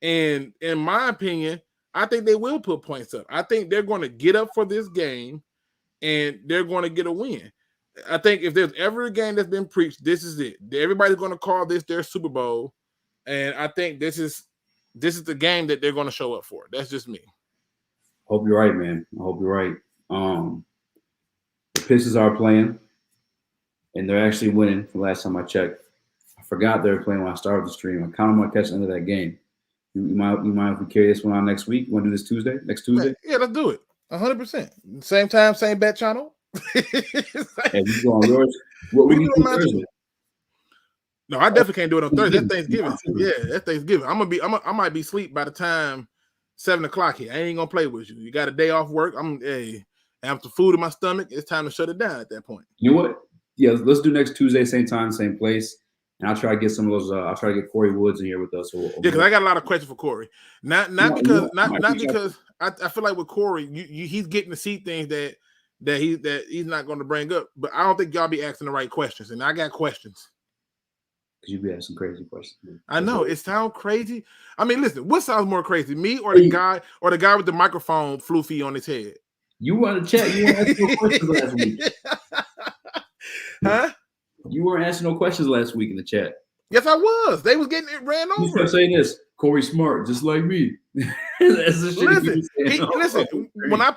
And in my opinion, I think they will put points up. I think they're going to get up for this game, and they're going to get a win. I think if there's ever a game that's been preached, this is it. Everybody's going to call this their Super Bowl, and I think this is the game that they're going to show up for. That's just me. Hope you're right, man. I hope you're right. The Pistons are playing, and they're actually winning. The last time I checked, I forgot they were playing when I started the stream. I kind of want to catch the end of that game. You mind if we carry this one on next week? You want to do this Tuesday? Next Tuesday? Yeah, let's do it. 100%. Same time, same bet channel. Hey, we go on yours. What we do Thursday? No, I definitely can't do it on Thursday. That's Thanksgiving. Yeah, that's Thanksgiving. I might be asleep by the time 7:00 here. I ain't gonna play with you. You got a day off work. I have some food in my stomach. It's time to shut it down at that point. You know what? Yeah, let's do next Tuesday, same time, same place. And I'll try to get some of those. I'll try to get Corey Woods in here with us. Because I got a lot of questions for Corey. Not because I feel like with Corey, he's getting to see things that he's not going to bring up. But I don't think y'all be asking the right questions, and I got questions. Because you be asking crazy questions. I know it sounds crazy. I mean, listen, what sounds more crazy, me or the guy with the microphone floofy on his head? You want to chat? You weren't asking no questions last week, huh? You weren't asking no questions last week in the chat. Yes, I was. They was getting it ran over. You kept saying this. Corey smart, just like me. That's the shit listen. When I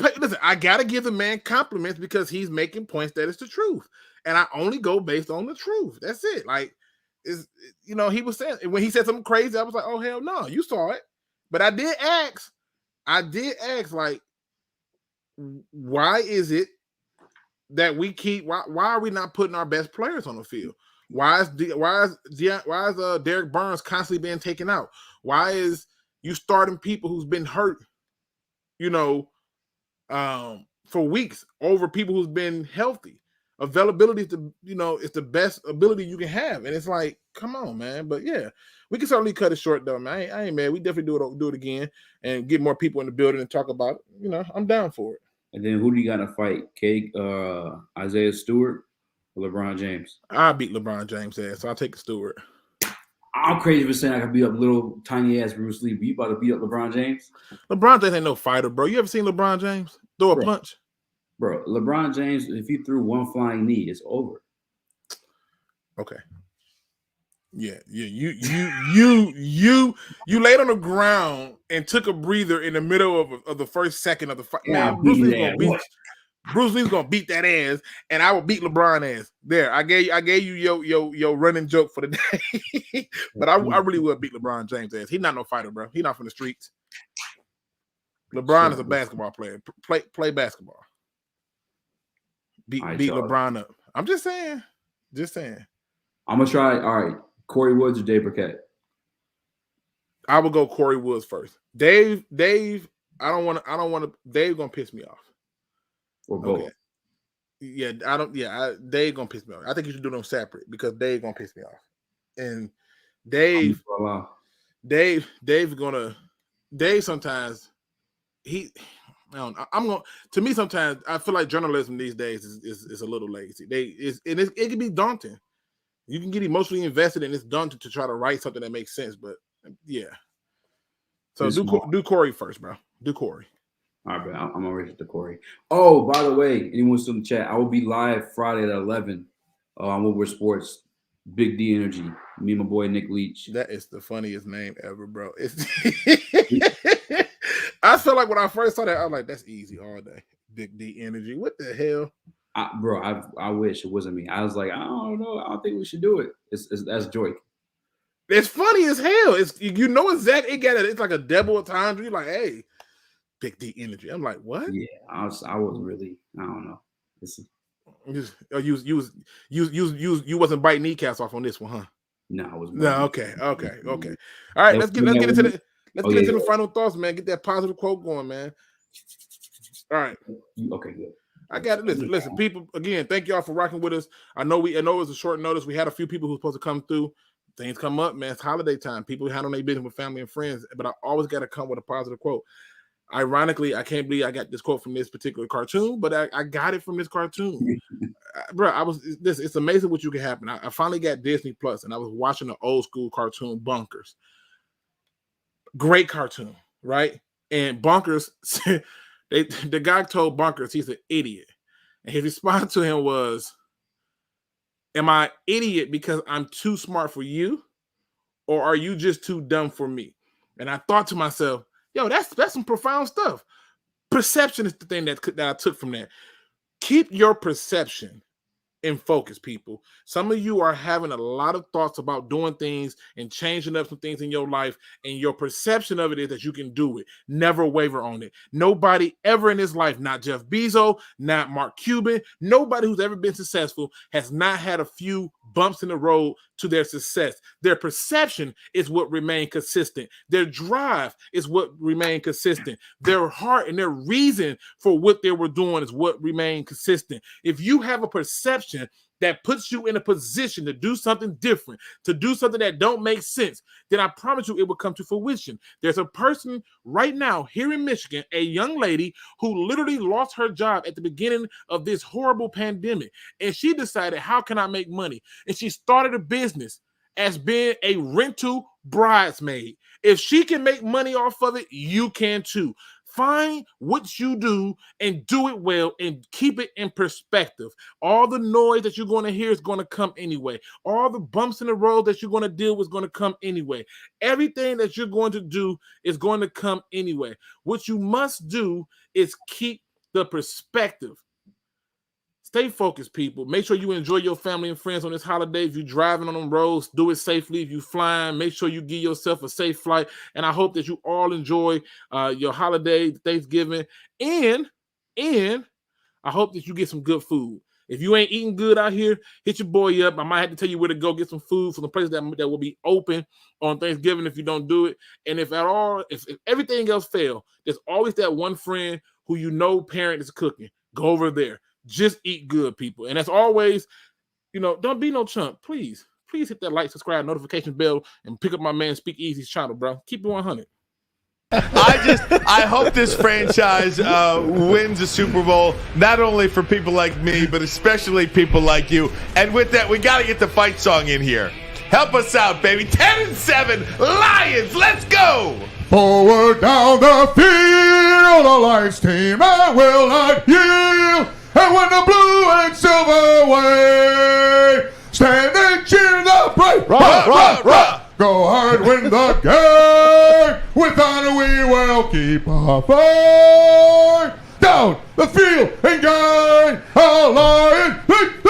gotta give the man compliments because he's making points that it's the truth, and I only go based on the truth. That's it. Like, he was saying when he said something crazy, I was like, oh hell no, you saw it. But I did ask, like, why is it that we keep? Why are we not putting our best players on the field? Why is Derek Burns constantly being taken out? Why is you starting people who's been hurt, for weeks over people who's been healthy? Availability is the best ability you can have, and it's like, come on, man. But yeah, we can certainly cut it short though, man. I ain't mad. We definitely do it again and get more people in the building and talk about it. I'm down for it. And then who do you got to fight? Isaiah Stewart or LeBron James? I'll beat LeBron James' ass, so I'll take Stewart. I'm crazy for saying I can beat up little tiny ass Bruce Lee, but you about to beat up LeBron James? LeBron James ain't no fighter, bro. You ever seen LeBron James throw a punch? Bro, LeBron James, if he threw one flying knee, it's over. Okay. Yeah. You laid on the ground and took a breather in the middle of the first second of the fight. Man, Bruce Lee's gonna beat that ass, and I will beat LeBron ass. There, I gave you your running joke for the day, but I really will beat LeBron James ass. He's not no fighter, bro. He's not from the streets. LeBron is a basketball player. Play basketball. Beat LeBron up. I'm just saying. I'm gonna try. All right, Corey Woods or Dave Burkett? I will go Corey Woods first. Dave. I don't want to. Dave gonna piss me off. Or both. Okay. Yeah, I don't. Yeah, Dave gonna piss me off. I think you should do them separate because Dave gonna piss me off. And Dave sometimes to me sometimes I feel like journalism these days is a little lazy. It can be daunting. You can get emotionally invested and it's daunting to try to write something that makes sense. But yeah. So do Corey first, bro. Do Corey. All right, bro. I'm gonna reach to Corey. Oh, by the way, anyone still in the chat, I will be live Friday at 11 on WriterWrong. Big D Energy. Me and my boy Nick Leach. That is the funniest name ever, bro. I felt like when I first saw that, I was like, that's easy all day. Big D Energy. What the hell? I wish it wasn't me. I was like, I don't know. I don't think we should do it. That's joy. It's funny as hell. It's exactly. It's like a double entendre. You're like, hey, Big D Energy. I'm like, what? Yeah, I was really. I don't know. You wasn't biting kneecaps off on this one, huh? No, I was. No, okay. All right, let's get into the final thoughts, man. Get that positive quote going, man. All right. Okay, good. I got it. Listen, people. Again, thank y'all for rocking with us. I know it was a short notice. We had a few people who were supposed to come through. things come up, man. It's holiday time. People handle their business with family and friends, but I always got to come with a positive quote. Ironically, I can't believe I got this quote from this particular cartoon, but I got it from this cartoon. Bro, it's amazing what you can happen. I finally got Disney Plus, and I was watching the old school cartoon Bunkers. Great cartoon, right? And Bunkers, the guy told Bunkers he's an idiot. And his response to him was, am I an idiot because I'm too smart for you? Or are you just too dumb for me? And I thought to myself, yo, that's some profound stuff. Perception is the thing that I took from that. Keep your perception in focus, people. Some of you are having a lot of thoughts about doing things and changing up some things in your life, and your perception of it is that you can do it. Never waver on it. Nobody ever in his life, not Jeff Bezos, not Mark Cuban, nobody who's ever been successful has not had a few bumps in the road to their success. Their perception is what remained consistent. Their drive is what remained consistent. Their heart and their reason for what they were doing is what remained consistent. If you have a perception that puts you in a position to do something different, to do something that don't make sense, then I promise you it will come to fruition. There's a person right now here in Michigan, a young lady who literally lost her job at the beginning of this horrible pandemic. And she decided, how can I make money? And she started a business as being a rental bridesmaid. If she can make money off of it, you can too. Find what you do and do it well and keep it in perspective. All the noise that you're going to hear is going to come anyway. All the bumps in the road that you're going to deal with is going to come anyway. Everything that you're going to do is going to come anyway. What you must do is keep the perspective. Stay focused, people. Make sure you enjoy your family and friends on this holiday. If you're driving on them roads, do it safely. If you're flying, make sure you give yourself a safe flight. And I hope that you all enjoy your holiday, Thanksgiving. And I hope that you get some good food. If you ain't eating good out here, hit your boy up. I might have to tell you where to go get some food from the places that will be open on Thanksgiving if you don't do it. And if everything else fails, there's always that one friend who you know parent is cooking. Go over there. Just eat good, people. And as always, don't be no chump. Please hit that like, subscribe, notification bell, and pick up my man Speak Easy's channel, bro. Keep it 100. I hope this franchise wins a Super Bowl, not only for people like me, but especially people like you. And with that, we got to get the fight song in here. Help us out, baby. 10-7, Lions, let's go! Forward down the field, the Lions team, I will not yield. And when the blue and silver wave, stand and cheer the bright, rah. Go hard, win the game. With honor we will keep our fight. Down the field and gain a Lion victory.